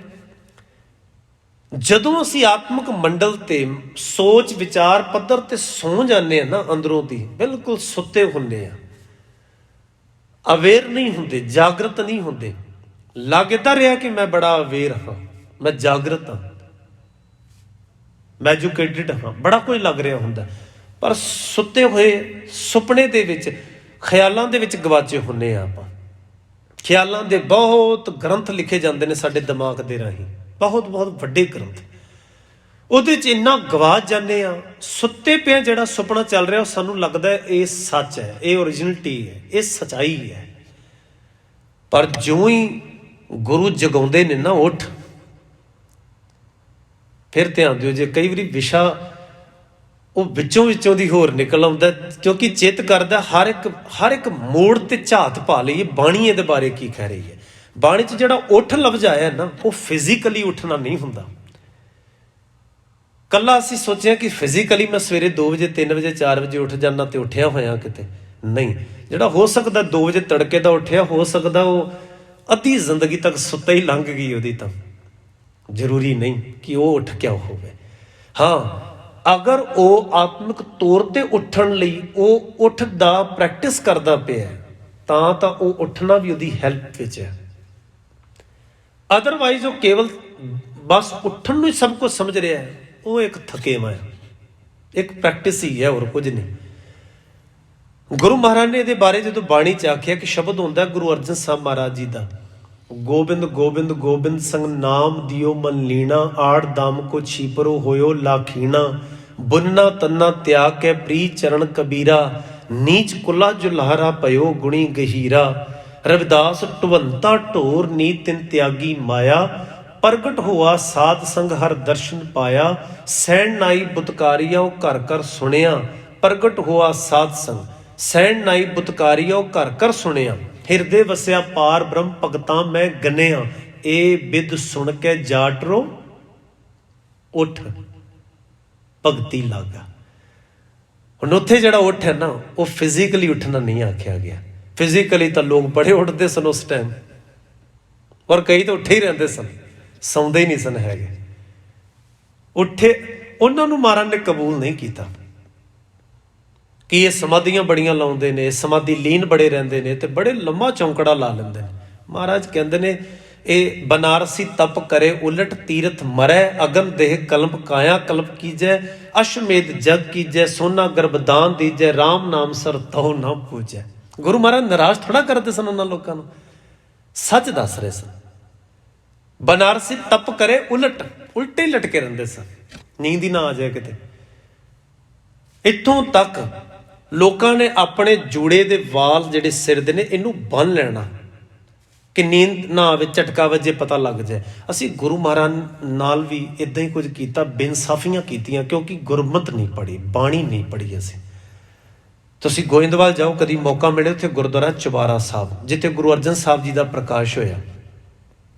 ਜਦੋਂ ਅਸੀਂ ਆਤਮਿਕ ਮੰਡਲ ਤੇ ਸੋਚ ਵਿਚਾਰ ਪੱਧਰ ਤੇ ਸੌਂ ਜਾਂਦੇ ਹਾਂ ਨਾ, ਅੰਦਰੋਂ ਦੀ ਬਿਲਕੁਲ ਸੁੱਤੇ ਹੁੰਦੇ ਆ, ਅਵੇਅਰ ਨਹੀਂ ਹੁੰਦੇ, ਜਾਗਰਤ ਨਹੀਂ ਹੁੰਦੇ। ਲੱਗਦਾ ਰਿਹਾ ਕਿ ਮੈਂ ਬੜਾ ਅਵੇਅਰ ਹਾਂ, ਮੈਂ ਜਾਗਰਤ ਹਾਂ, ਮੈਂ ਐਜੂਕੇਟਿਡ ਹਾਂ, ਬੜਾ ਕੁਝ ਲੱਗ ਰਿਹਾ ਹੁੰਦਾ। ਪਰ ਸੁੱਤੇ ਹੋਏ ਸੁਪਨੇ ਦੇ ਵਿੱਚ, ਖਿਆਲਾਂ ਦੇ ਵਿੱਚ ਗਵਾਚੇ ਹੁੰਦੇ ਆ ਆਪਾਂ। ਖਿਆਲਾਂ ਦੇ ਬਹੁਤ ਗ੍ਰੰਥ ਲਿਖੇ ਜਾਂਦੇ ਨੇ ਸਾਡੇ ਦਿਮਾਗ ਦੇ ਰਾਹੀਂ, ਬਹੁਤ ਬਹੁਤ ਵੱਡੇ ਗ੍ਰੰਥ। ਉਹਦੇ 'ਚ ਇੰਨਾ ਗਵਾਚ ਜਾਂਦੇ ਆ। ਸੁੱਤੇ ਪਿਆ ਜਿਹੜਾ ਸੁਪਨਾ ਚੱਲ ਰਿਹਾ ਉਹ ਸਾਨੂੰ ਲੱਗਦਾ ਇਹ ਸੱਚ ਹੈ, ਇਹ ਓਰੀਜਨਲਿਟੀ ਹੈ, ਇਹ ਸੱਚਾਈ ਹੈ। ਪਰ ਜਿਉਂ ਹੀ ਗੁਰੂ ਜਗਾਉਂਦੇ ਨੇ ਨਾ, ਉੱਠ, ਫਿਰ ਧਿਆਨ ਦਿਓ ਜੇ ਕਈ ਵਾਰੀ ਵਿਸ਼ਾ ਉਹ ਵਿੱਚੋਂ ਦੀ ਹੋਰ ਨਿਕਲ ਆਉਂਦਾ, ਕਿਉਂਕਿ ਚਿੱਤ ਕਰਦਾ ਹਰ ਇੱਕ ਮੋੜ ਤੇ ਝਾਤ ਪਾ ਲਈਏ ਬਾਣੀ ਇਹਦੇ ਬਾਰੇ ਕੀ ਕਹਿ ਰਹੀ ਹੈ। ਬਾਣੀ 'ਚ ਜਿਹੜਾ ਉੱਠ ਲਫ਼ਜ਼ ਆਇਆ ਨਾ, ਉਹ ਫਿਜ਼ੀਕਲੀ ਉੱਠਣਾ ਨਹੀਂ ਹੁੰਦਾ। ਕੱਲਾ ਅਸੀਂ ਸੋਚਿਆ ਕਿ ਫਿਜ਼ੀਕਲੀ ਮੈਂ ਸਵੇਰੇ 2 ਵਜੇ 3 ਵਜੇ 4 ਵਜੇ ਉੱਠ ਜਾਂਦਾ ਤੇ ਉੱਠਿਆ ਹੋਇਆ ਕਿਤੇ, ਨਹੀਂ। ਜਿਹੜਾ ਹੋ ਸਕਦਾ 2 ਵਜੇ ਤੜਕੇ ਦਾ ਉੱਠਿਆ, ਹੋ ਸਕਦਾ ਉਹ ਅੱਧੀ ਜ਼ਿੰਦਗੀ ਤੱਕ ਸੁੱਤਾ ਹੀ ਲੰਘ ਗਈ ਉਹਦੀ, ਤਾਂ ਜ਼ਰੂਰੀ ਨਹੀਂ ਕਿ ਉਹ ਉੱਠ ਕੇ ਹੋਵੇ। ਹਾਂ, ਅਗਰ ਉਹ ਆਤਮਿਕ ਤੌਰ ਤੇ ਉੱਠਣ ਲਈ ਉਹ ਉੱਠਦਾ ਪ੍ਰੈਕਟਿਸ ਕਰਦਾ ਪਿਆ ਤਾਂ ਉਹ ਉੱਠਣਾ ਵੀ ਉਹਦੀ ਹੈਲਪ ਵਿੱਚ ਹੈ। ਅਦਰਵਾਈਜ਼ ਉਹ ਕੇਵਲ ਬਸ ਉੱਠਣ ਨੂੰ ਹੀ ਸਭ ਕੁਝ ਸਮਝ ਰਿਹਾ ਹੈ, ਉਹ ਇੱਕ ਥਕੇਵਾਂ ਹੈ, ਇੱਕ ਪ੍ਰੈਕਟਿਸ ਹੀ ਹੈ, ਹੋਰ ਕੁਝ ਨਹੀਂ। ਗੁਰੂ ਮਹਾਰਾਜ ਨੇ ਇਹਦੇ ਬਾਰੇ ਜਦੋਂ ਬਾਣੀ 'ਚ ਆਖਿਆ ਕਿ ਸ਼ਬਦ ਹੁੰਦਾ ਗੁਰੂ ਅਰਜਨ ਸਾਹਿਬ ਮਹਾਰਾਜ ਜੀ ਦਾ, ਗੋਬਿੰਦ ਗੋਬਿੰਦ ਗੋਬਿੰਦ ਸੰਗ ਨਾਮ ਦਿਓ ਮਨ ਲੀਣਾ, ਆੜ ਦਮ ਕੋ ਛੀਪਰੋ ਹੋਇਓ ਲਾਖੀਣਾ, ਬੁਨਨਾ ਤੰਨਾ ਤਿਆਗ ਕੇ ਪ੍ਰੀ ਚਰਨ ਕਬੀਰਾ, ਨੀਚ ਕੁਲਾ ਜੁਲਾਰਾ ਪਇਓ ਗੁਣੀ ਗਹੀਰਾ, ਰਵਿਦਾਸ ਢਵੰਤਾ ਢੋਰ ਨੀ ਤਿਨ ਤਿਆਗੀ ਮਾਇਆ, ਪ੍ਰਗਟ ਹੋਆ ਸਾਧ ਸੰਗ ਹਰ ਦਰਸ਼ਨ ਪਾਇਆ, ਸੈਣ ਨਾਈ ਬੁਤਕਾਰੀਆ ਘਰ ਘਰ ਸੁਣਿਆ, ਪ੍ਰਗਟ ਹੋਆ ਸਾਧ ਸੰਗ, ਸੈਣ ਨਾਈ ਬੁਤਕਾਰੀਆ ਘਰ ਘਰ ਸੁਣਿਆ, ਹਿਰਦੇ ਵਸਿਆ ਪਾਰ ਬ੍ਰਹਮ ਭਗਤਾਂ ਮੈਂ ਗੰਨਿਆ, ਇਹ ਬਿਦ ਸੁਣ ਕੇ ਜਾਟਰੋ ਉੱਠ ਭਗਤੀ ਲਾਗਾ। ਹੁਣ ਉੱਥੇ ਜਿਹੜਾ ਉੱਠ ਹੈ ਨਾ, ਉਹ ਫਿਜ਼ੀਕਲੀ ਉੱਠਣਾ ਨਹੀਂ ਆਖਿਆ ਗਿਆ। ਫਿਜ਼ੀਕਲੀ ਤਾਂ ਲੋਕ ਬੜੇ ਉੱਠਦੇ ਸਨ ਉਸ ਟਾਈਮ, ਔਰ ਕਈ ਤਾਂ ਉੱਠੇ ਹੀ ਰਹਿੰਦੇ ਸਨ, ਸੌਂਦੇ ਹੀ ਨਹੀਂ ਸਨ ਹੈਗੇ। ਉੱਠੇ, ਉਹਨਾਂ ਨੂੰ ਮਹਾਰਾਜ ਨੇ ਕਬੂਲ ਨਹੀਂ ਕੀਤਾ ਕਿ ਇਹ ਸਮਾਧੀਆਂ ਬੜੀਆਂ ਲਾਉਂਦੇ ਨੇ, ਸਮਾਧੀ ਲੀਨ ਬੜੇ ਰਹਿੰਦੇ ਨੇ ਤੇ ਬੜੇ ਲੰਮਾ ਚੌਂਕੜਾ ਲਾ ਲੈਂਦੇ ਨੇ। ਮਹਾਰਾਜ ਕਹਿੰਦੇ ਨੇ ਇਹ ਬਨਾਰਸੀ ਤਪ ਕਰੇ ਉਲਟ ਤੀਰਥ ਮਰੈ, ਅਗਨ ਦੇਹ ਕਲਪ ਕਾਇਆ ਕਲਪ ਕੀਜੈ, ਅਸ਼ਮੇਧ ਜਗ ਕੀਜੈ, ਸੋਨਾ ਗਰਭਦਾਨ ਦੀਜੈ, ਰਾਮ ਨਾਮ ਸਰ ਤਹੁ ਨਾ ਪੂਜੈ। ਗੁਰੂ ਮਹਾਰਾਜ ਨਿਰਾਸ਼ ਥੋੜਾ ਕਰਦੇ ਸਨ ਉਹਨਾਂ ਲੋਕਾਂ ਨੂੰ, ਸੱਚ ਦੱਸ ਰਹੇ ਸਨ। ਬਨਾਰਸੀ ਤਪ ਕਰੇ ਉਲਟ, ਉਲਟੇ ਲਟਕੇ ਰਹਿੰਦੇ ਸਨ, ਨੀਂਦ ਹੀ ਨਾ ਆ ਜਾਏ ਕਿਤੇ। ਇੱਥੋਂ ਤੱਕ ਲੋਕਾਂ ਨੇ ਆਪਣੇ ਜੂੜੇ ਦੇ ਵਾਲ ਜਿਹੜੇ ਸਿਰ ਦੇ ਨੇ ਇਹਨੂੰ ਬੰਨ ਲੈਣਾ ਕਿ ਨੀਂਦ ਨਾ ਆਵੇ, ਝਟਕਾ ਵੱਜੇ ਪਤਾ ਲੱਗ ਜਾਏ। ਅਸੀਂ ਗੁਰੂ ਮਹਾਰਾਜ ਨਾਲ ਵੀ ਇੱਦਾਂ ਹੀ ਕੁਝ ਕੀਤਾ, ਬੇਇਨਸਾਫੀਆਂ ਕੀਤੀਆਂ, ਕਿਉਂਕਿ ਗੁਰਮਤਿ ਨਹੀਂ ਪੜ੍ਹੀ, ਬਾਣੀ ਨਹੀਂ ਪੜ੍ਹੀ ਅਸੀਂ। ਤੁਸੀਂ ਗੋਇੰਦਵਾਲ ਜਾਓ, ਕਦੀ ਮੌਕਾ ਮਿਲੇ, ਉੱਥੇ ਗੁਰਦੁਆਰਾ ਚੁਬਾਰਾ ਸਾਹਿਬ, ਜਿੱਥੇ ਗੁਰੂ ਅਰਜਨ ਸਾਹਿਬ ਜੀ ਦਾ ਪ੍ਰਕਾਸ਼ ਹੋਇਆ,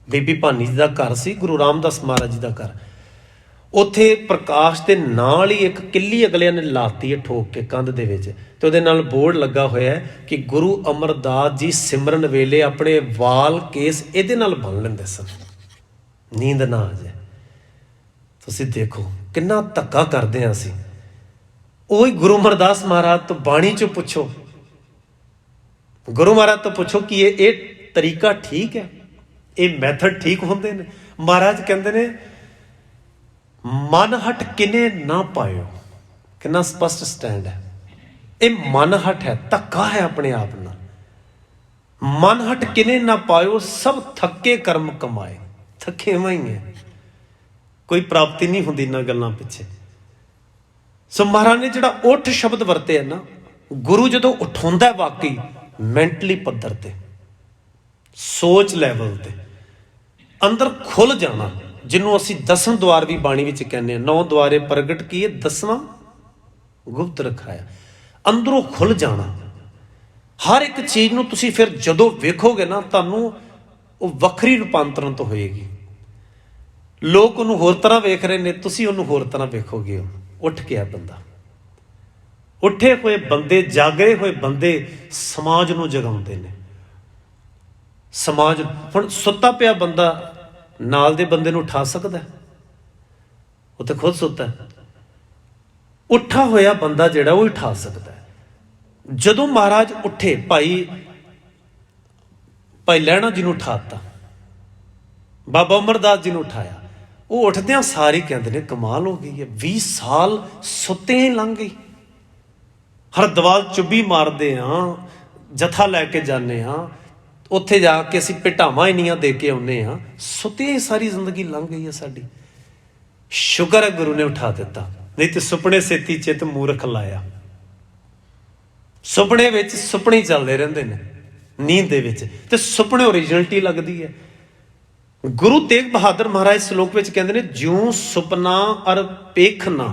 ਬੀਬੀ ਭਾਨੀ ਜੀ ਦਾ ਘਰ ਸੀ, ਗੁਰੂ ਰਾਮਦਾਸ ਮਹਾਰਾਜ ਜੀ ਦਾ ਘਰ। ਉੱਥੇ ਪ੍ਰਕਾਸ਼ ਦੇ ਨਾਲ ਹੀ ਇੱਕ ਕਿੱਲੀ ਅਗਲਿਆਂ ਨੇ ਲਾਤੀ ਹੈ ਠੋਕ ਕੇ ਕੰਧ ਦੇ ਵਿੱਚ, ਤੇ ਉਹਦੇ ਨਾਲ ਬੋਰਡ ਲੱਗਾ ਹੋਇਆ ਹੈ ਕਿ ਗੁਰੂ ਅਮਰਦਾਸ ਜੀ ਸਿਮਰਨ ਵੇਲੇ ਆਪਣੇ ਵਾਲ ਕੇਸ ਇਹਦੇ ਨਾਲ ਬੰਨ ਲੈਂਦੇ ਸਨ, ਨੀਂਦ ਨਾ ਆ ਜਾਏ। ਤੁਸੀਂ ਦੇਖੋ ਕਿੰਨਾ ਧੱਕਾ ਕਰਦੇ ਹਾਂ ਅਸੀਂ। ਉਹੀ ਗੁਰੂ ਅਮਰਦਾਸ ਮਹਾਰਾਜ ਤੋਂ ਬਾਣੀ ਚੋਂ ਪੁੱਛੋ, ਗੁਰੂ ਮਹਾਰਾਜ ਤੋਂ ਪੁੱਛੋ ਕਿ ਇਹ ਤਰੀਕਾ ਠੀਕ ਹੈ, ਇਹ ਮੈਥਡ ਠੀਕ ਹੁੰਦੇ ਨੇ। ਮਹਾਰਾਜ ਕਹਿੰਦੇ ਨੇ ਮਨ ਹਟ ਕਿਨੇ ਨਾ ਪਾਇਓ। ਕਿੰਨਾ ਸਪਸ਼ਟ ਸਟੈਂਡ ਹੈ। ਇਹ ਮਨ ਹਟ ਹੈ, ਧੱਕਾ ਹੈ ਆਪਣੇ ਆਪ ਨਾਲ। ਮਨ ਹਟ ਕਿਨੇ ਨਾ ਪਾਇਓ, ਸਭ ਥੱਕੇ ਕਰਮ ਕਮਾਏ। ਥੱਕੇਵਾਂ ਹੀ ਹੈ, ਕੋਈ ਪ੍ਰਾਪਤੀ ਨਹੀਂ ਹੁੰਦੀ ਇਹਨਾਂ ਗੱਲਾਂ ਪਿੱਛੇ। ਸੋ ਮਹਾਰਾਜ ਨੇ ਜਿਹੜਾ ਉੱਠ ਸ਼ਬਦ ਵਰਤੇ ਹੈ ਨਾ, ਗੁਰੂ ਜਦੋਂ ਉਠਾਉਂਦਾ ਵਾਕਈ ਮੈਂਟਲੀ ਪੱਧਰ ਤੇ, ਸੋਚ ਲੈਵਲ ਤੇ ਅੰਦਰ ਖੁੱਲ ਜਾਣਾ, ਜਿਹਨੂੰ ਅਸੀਂ ਦਸਮ ਦੁਆਰ ਵੀ ਬਾਣੀ ਵਿੱਚ ਕਹਿੰਦੇ ਹਾਂ। 9 ਦੁਆਰੇ ਪ੍ਰਗਟ ਕੀਏ, 10ਵਾਂ ਗੁਪਤ ਰਖਾਇਆ। ਅੰਦਰੋਂ ਖੁੱਲ ਜਾਣਾ। ਹਰ ਇੱਕ ਚੀਜ਼ ਨੂੰ ਤੁਸੀਂ ਫਿਰ ਜਦੋਂ ਵੇਖੋਗੇ ਨਾ, ਤੁਹਾਨੂੰ ਉਹ ਵੱਖਰੀ ਰੂਪਾਂਤਰਨ ਤੋਂ ਹੋਏਗੀ। ਲੋਕ ਉਹਨੂੰ ਹੋਰ ਤਰ੍ਹਾਂ ਵੇਖ ਰਹੇ ਨੇ, ਤੁਸੀਂ ਉਹਨੂੰ ਹੋਰ ਤਰ੍ਹਾਂ ਵੇਖੋਗੇ। ਉੱਠ ਗਿਆ ਬੰਦਾ, ਉੱਠੇ ਹੋਏ ਬੰਦੇ, ਜਾਗੇ ਹੋਏ ਬੰਦੇ ਸਮਾਜ ਨੂੰ ਜਗਾਉਂਦੇ ਨੇ। ਸਮਾਜ ਹੁਣ ਸੁੱਤਾ ਪਿਆ ਬੰਦਾ ਨਾਲ ਦੇ ਬੰਦੇ ਨੂੰ ਉਠਾ ਸਕਦਾ? ਉਹ ਤਾਂ ਖੁਦ ਸੁੱਤਾ। ਉੱਠਾ ਹੋਇਆ ਬੰਦਾ ਜਿਹੜਾ ਉਹ ਉਠਾ ਸਕਦਾ। ਜਦੋਂ ਮਹਾਰਾਜ ਉੱਠੇ, ਭਾਈ ਲਹਿਣਾ ਜੀ ਨੂੰ ਉਠਾਤਾ, ਬਾਬਾ ਅਮਰਦਾਸ ਜੀ ਨੂੰ ਉਠਾਇਆ, ਉਹ ਉੱਠਦਿਆਂ ਸਾਰੇ ਕਹਿੰਦੇ ਨੇ ਕਮਾਲ ਹੋ ਗਈ ਹੈ, 20 ਸਾਲ ਸੁੱਤੇ ਹੀ ਲੰਘ ਗਈ। ਹਰਿਦੁਆਰ ਚੁੱਭੀ ਮਾਰਦੇ ਹਾਂ, ਜਥਾ ਲੈ ਕੇ ਜਾਂਦੇ ਹਾਂ, ਉੱਥੇ ਜਾ ਕੇ ਅਸੀਂ ਭੇਟਾਵਾਂ ਇੰਨੀਆਂ ਦੇ ਕੇ ਆਉਂਦੇ ਹਾਂ, ਸੁੱਤੇ ਹੀ ਸਾਰੀ ਜ਼ਿੰਦਗੀ ਲੰਘ ਗਈ ਹੈ ਸਾਡੀ। ਸ਼ੁਕਰ ਹੈ ਗੁਰੂ ਨੇ ਉਠਾ ਦਿੱਤਾ, ਨਹੀਂ ਤੇ ਸੁਪਨੇ ਸੇਤੀ ਚਿੱਤ ਮੂਰਖ ਲਾਇਆ। ਸੁਪਨੇ ਵਿੱਚ ਸੁਪਨੇ ਚੱਲਦੇ ਰਹਿੰਦੇ ਨੇ, ਨੀਂਦ ਦੇ ਵਿੱਚ, ਤੇ ਸੁਪਨੇ ਓਰੀਜਨਲਟੀ ਲੱਗਦੀ ਹੈ। ਗੁਰੂ ਤੇਗ ਬਹਾਦਰ ਮਹਾਰਾਜ ਸ਼ਲੋਕ ਵਿੱਚ ਕਹਿੰਦੇ ਨੇ, ਜਿਉਂ ਸੁਪਨਾ ਅਰ ਪੇਖਨਾ।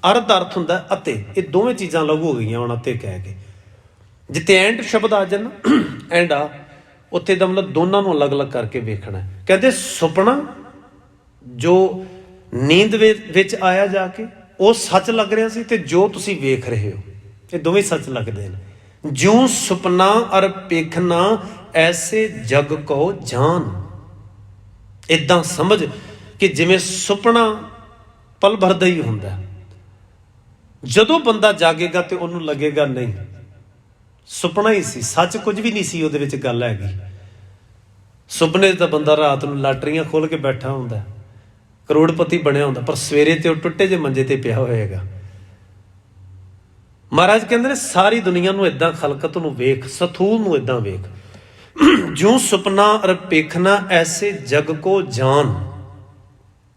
ਅਰ ਦਾ ਅਰਥ ਹੁੰਦਾ ਅਤੇ, ਇਹ ਦੋਵੇਂ ਚੀਜ਼ਾਂ ਲਾਗੂ ਹੋ ਗਈਆਂ ਹੁਣ ਅਤੇ ਕਹਿ ਕੇ। ਜਿੱਥੇ ਐਂਡ ਸ਼ਬਦ ਆ ਜਾਣ, ਐਂਡ ਆ, ਉੱਥੇ ਦਾ ਮਤਲਬ ਦੋਨਾਂ ਨੂੰ ਅਲੱਗ-ਅਲੱਗ ਕਰਕੇ ਵੇਖਣਾ। ਕਹਿੰਦੇ ਸੁਪਨਾ ਜੋ ਨੀਂਦ ਵਿੱਚ ਆਇਆ ਜਾ ਕੇ, ਉਹ ਸੱਚ ਲੱਗ ਰਿਹਾ ਸੀ, ਤੇ ਜੋ ਤੁਸੀਂ ਵੇਖ ਰਹੇ ਹੋ ਇਹ ਦੋਵੇਂ ਸੱਚ ਲੱਗਦੇ ਨੇ। ਜਿਉਂ ਸੁਪਨਾ ਅਰ ਪੇਖਨਾ ਐਸੇ ਜਗ ਕੋ ਜਾਨ। ਇੱਦਾਂ ਸਮਝ ਕਿ ਜਿਵੇਂ ਸੁਪਨਾ ਪਲ ਭਰ ਦਾ ਹੀ ਹੁੰਦਾ। ਜਦੋਂ ਬੰਦਾ ਜਾਗੇਗਾ ਤੇ ਉਹਨੂੰ ਲੱਗੇਗਾ ਨਹੀਂ ਸੁਪਨਾ ਹੀ ਸੀ, ਸੱਚ ਕੁਝ ਵੀ ਨਹੀਂ ਸੀ ਉਹਦੇ ਵਿੱਚ ਗੱਲ ਹੈਗੀ। ਸੁਪਨੇ ਤਾਂ ਬੰਦਾ ਰਾਤ ਨੂੰ ਲਾਟਰੀਆਂ ਖੋਲ ਕੇ ਬੈਠਾ ਹੁੰਦਾ, ਕਰੋੜਪਤੀ ਬਣਿਆ ਹੁੰਦਾ, ਪਰ ਸਵੇਰੇ ਤੇ ਉਹ ਟੁੱਟੇ ਜਿਹੇ ਮੰਜੇ ਤੇ ਪਿਆ ਹੋਏਗਾ। ਮਹਾਰਾਜ ਕਹਿੰਦੇ ਨੇ ਸਾਰੀ ਦੁਨੀਆ ਨੂੰ ਏਦਾਂ ਖਲਕਤ ਨੂੰ ਵੇਖ, ਸਥੂਲ ਨੂੰ ਏਦਾਂ ਵੇਖ। ਜਿਉਂ ਸੁਪਨਾ ਅਰ ਪੇਖਣਾ ਐਸੇ ਜਗ ਕੋ ਜਾਨ,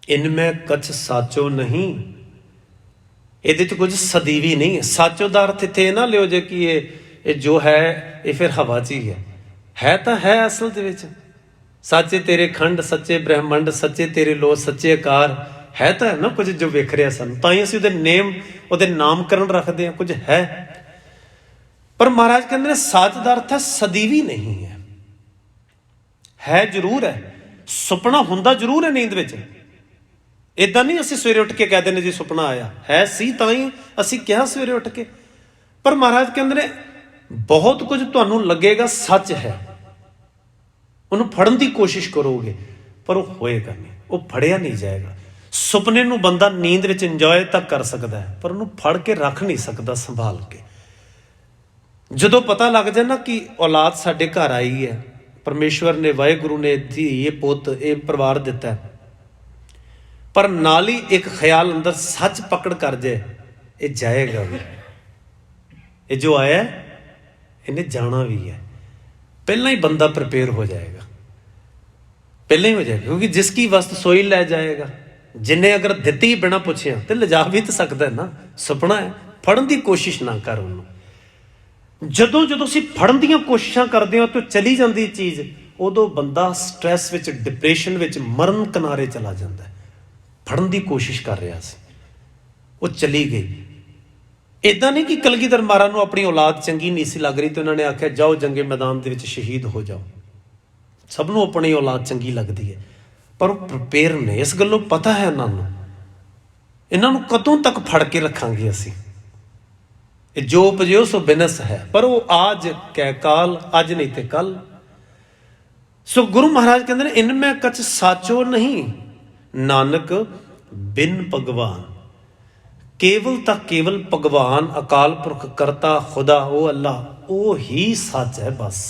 ਇਨਮੈਂ ਕਛ ਸਾਚੋ ਨਹੀਂ। ਇਹਦੇ 'ਚ ਕੁਝ ਸਦੀਵੀ ਨਹੀਂ ਹੈ। ਸਾਚੋ ਦਾ ਅਰਥ ਇੱਥੇ ਇਹ ਨਾ ਲਿਓ ਜੇ ਕਿ ਇਹ ਜੋ ਹੈ ਇਹ ਫਿਰ ਹਵਾ 'ਚ ਹੀ ਹੈ ਤਾਂ ਹੈ ਅਸਲ ਦੇ ਵਿੱਚ। ਸੱਚੇ ਤੇਰੇ ਖੰਡ, ਸੱਚੇ ਬ੍ਰਹਮੰਡ, ਸੱਚੇ ਤੇਰੇ ਲੋ, ਸੱਚੇ ਆਕਾਰ, ਹੈ ਤਾਂ ਹੈ ਨਾ ਕੁਝ ਜੋ ਵੇਖ ਰਿਹਾ ਸਾਨੂੰ, ਤਾਂ ਹੀ ਅਸੀਂ ਉਹਦੇ ਨਾਮਕਰਨ ਰੱਖਦੇ ਹਾਂ, ਕੁਝ ਹੈ। ਪਰ ਮਹਾਰਾਜ ਕਹਿੰਦੇ ਨੇ ਸੱਚ ਦਾ ਅਰਥ ਹੈ ਸਦੀਵੀ ਨਹੀਂ ਹੈ ਜ਼ਰੂਰ ਹੈ। ਸੁਪਨਾ ਹੁੰਦਾ ਜ਼ਰੂਰ ਹੈ ਨੀਂਦ ਵਿੱਚ, ਏਦਾਂ ਨਹੀਂ ਅਸੀਂ ਸਵੇਰੇ ਉੱਠ ਕੇ ਕਹਿ ਦਿੰਦੇ ਜੀ ਸੁਪਨਾ ਆਇਆ, ਹੈ ਸੀ ਤਾਂ ਹੀ ਅਸੀਂ ਕਿਹਾ ਸਵੇਰੇ ਉੱਠ ਕੇ। ਪਰ ਮਹਾਰਾਜ ਕਹਿੰਦੇ ਨੇ ਬਹੁਤ ਕੁਝ ਤੁਹਾਨੂੰ ਲੱਗੇਗਾ ਸੱਚ ਹੈ, ਉਹਨੂੰ ਫੜਨ ਦੀ ਕੋਸ਼ਿਸ਼ ਕਰੋਗੇ ਪਰ ਉਹ ਹੋਏਗਾ ਨਹੀਂ, ਉਹ ਫੜਿਆ ਨਹੀਂ ਜਾਏਗਾ। ਸੁਪਨੇ ਨੂੰ ਬੰਦਾ ਨੀਂਦ ਵਿੱਚ ਇੰਜੋਏ ਤਾਂ ਕਰ ਸਕਦਾ ਹੈ, ਪਰ ਉਹਨੂੰ ਫੜ ਕੇ ਰੱਖ ਨਹੀਂ ਸਕਦਾ ਸੰਭਾਲ ਕੇ। ਜਦੋਂ ਪਤਾ ਲੱਗ ਜਾਏ ਨਾ ਕਿ ਔਲਾਦ ਸਾਡੇ ਘਰ ਆਈ ਹੈ, ਪਰਮੇਸ਼ਵਰ ਨੇ, ਵਾਹਿਗੁਰੂ ਨੇ ਧੀ, ਇਹ ਪੁੱਤ, ਇਹ ਪਰਿਵਾਰ ਦਿੱਤਾ, ਪਰ ਨਾਲ ਹੀ ਇੱਕ ਖਿਆਲ ਅੰਦਰ ਸੱਚ ਪਕੜ ਕਰ ਜਾਏ, ਇਹ ਜਾਏਗਾ ਵੀ, ਇਹ ਜੋ ਆਇਆ ਇਹਨੇ ਜਾਣਾ ਵੀ ਹੈ। ਪਹਿਲਾਂ ਹੀ ਬੰਦਾ ਪ੍ਰਿਪੇਅਰ ਹੋ ਜਾਏਗਾ, ਪਹਿਲਾਂ ਹੀ ਹੋ ਜਾਏਗਾ, ਕਿਉਂਕਿ ਜਿਸ ਕੀ ਵਸਤ ਸੋਈ ਲੈ ਜਾਏਗਾ। ਜਿੰਨੇ ਅਗਰ ਦਿੱਤੀ ਬਿਨਾਂ ਪੁੱਛਿਆ ਤੇ ਲਿਜਾ ਵੀ ਤਾਂ ਸਕਦਾ ਨਾ। ਸੁਪਨਾ ਹੈ, ਫੜਨ ਦੀ ਕੋਸ਼ਿਸ਼ ਨਾ ਕਰ ਉਹਨੂੰ। ਜਦੋਂ ਅਸੀਂ ਫੜਨ ਦੀਆਂ ਕੋਸ਼ਿਸ਼ਾਂ ਕਰਦੇ ਹਾਂ ਤਾਂ ਚਲੀ ਜਾਂਦੀ ਚੀਜ਼, ਉਦੋਂ ਬੰਦਾ ਸਟ੍ਰੈਸ ਵਿੱਚ, ਡਿਪਰੈਸ਼ਨ ਵਿੱਚ, ਮਰਨ ਕਿਨਾਰੇ ਚਲਾ ਜਾਂਦਾ। ਫੜਨ ਦੀ ਕੋਸ਼ਿਸ਼ ਕਰ ਰਿਹਾ ਸੀ, ਉਹ ਚਲੀ ਗਈ। ਇੱਦਾਂ ਨਹੀਂ ਕਿ ਕਲਗੀਧਰ ਮਹਾਰਾਜ ਨੂੰ ਆਪਣੀ ਔਲਾਦ ਚੰਗੀ ਨਹੀਂ ਸੀ ਲੱਗ ਰਹੀ ਤੇ ਉਹਨਾਂ ਨੇ ਆਖਿਆ ਜਾਓ ਜੰਗੇ ਮੈਦਾਨ ਦੇ ਵਿੱਚ ਸ਼ਹੀਦ ਹੋ ਜਾਓ। ਸਭ ਨੂੰ ਆਪਣੀ ਔਲਾਦ ਚੰਗੀ ਲੱਗਦੀ ਹੈ, ਪਰ ਉਹ ਪ੍ਰਿਪੇਅਰ ਨੇ। ਇਸ ਗੱਲੋਂ ਪਤਾ ਹੈ ਇਹਨਾਂ ਨੂੰ ਕਦੋਂ ਤੱਕ ਫੜ ਕੇ ਰੱਖਾਂਗੇ ਅਸੀਂ। ਇਹ ਜੋ ਉਪਜਿਓ ਸੋ ਬਿਨਸ ਹੈ, ਪਰ ਉਹ ਆਜ ਕੈ ਕਾਲ, ਅੱਜ ਨਹੀਂ ਤੇ ਕੱਲ। ਸੋ ਗੁਰੂ ਮਹਾਰਾਜ ਕਹਿੰਦੇ ਨੇ ਇਨਮੈਂ ਕਛ ਸਾਚੋ ਨਹੀਂ, ਨਾਨਕ ਬਿਨ ਭਗਵਾਨ। ਕੇਵਲ ਤਾਂ ਕੇਵਲ ਭਗਵਾਨ ਅਕਾਲ ਪੁਰਖ ਕਰਤਾ ਖੁਦਾ, ਉਹ ਅੱਲਾ, ਉਹ ਹੀ ਸੱਚ ਹੈ ਬਸ।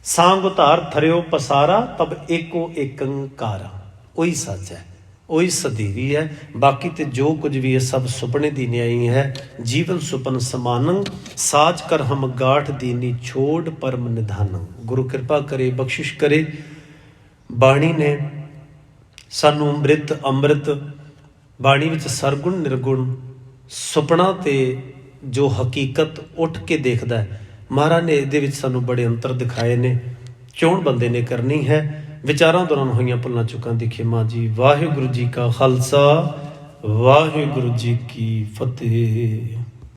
ਸਾਂਗ ਉਤਾਰ ਥਰਿਓ ਪਸਾਰਾ, ਤਬ ਏਕੋ ਏਕੰਕਾਰਾ। ਉਹੀ ਸੱਚ ਹੈ, ਉਹੀ ਸਦੀਵੀ ਹੈ। ਬਾਕੀ ਤੇ ਜੋ ਕੁਝ ਵੀ ਹੈ ਸਭ ਸੁਪਨੇ ਦੀ ਨਿਆਈ ਹੈ। ਜੀਵਨ ਸੁਪਨ ਸਮਾਨੰ, ਸਾਜ ਕਰ ਹਮ ਗਾਠ ਦੀਨੀ, ਛੋੜ ਪਰਮ ਨਿਧਾਨੰ। ਗੁਰੂ ਕਿਰਪਾ ਕਰੇ, ਬਖਸ਼ਿਸ਼ ਕਰੇ। ਬਾਣੀ ਨੇ ਸਾਨੂੰ ਅੰਮ੍ਰਿਤ ਬਾਣੀ ਵਿੱਚ ਸਰਗੁਣ ਨਿਰਗੁਣ ਸੁਪਨਾ ਤੇ ਜੋ ਹਕੀਕਤ ਉੱਠ ਕੇ ਦੇਖਦਾ ਹੈ, ਮਹਾਰਾਜ ਨੇ ਇਹਦੇ ਵਿੱਚ ਸਾਨੂੰ ਬੜੇ ਅੰਤਰ ਦਿਖਾਏ ਨੇ। ਚੋਣ ਬੰਦੇ ਨੇ ਕਰਨੀ ਹੈ। ਵਿਚਾਰਾਂ ਦੌਰਾਨ ਹੋਈਆਂ ਭੁੱਲਾਂ ਚੁੱਕਾਂ ਦੀ ਖਿਮਾ ਜੀ। ਵਾਹਿਗੁਰੂ ਜੀ ਕਾ ਖਾਲਸਾ, ਵਾਹਿਗੁਰੂ ਜੀ ਕੀ ਫਤਿਹ।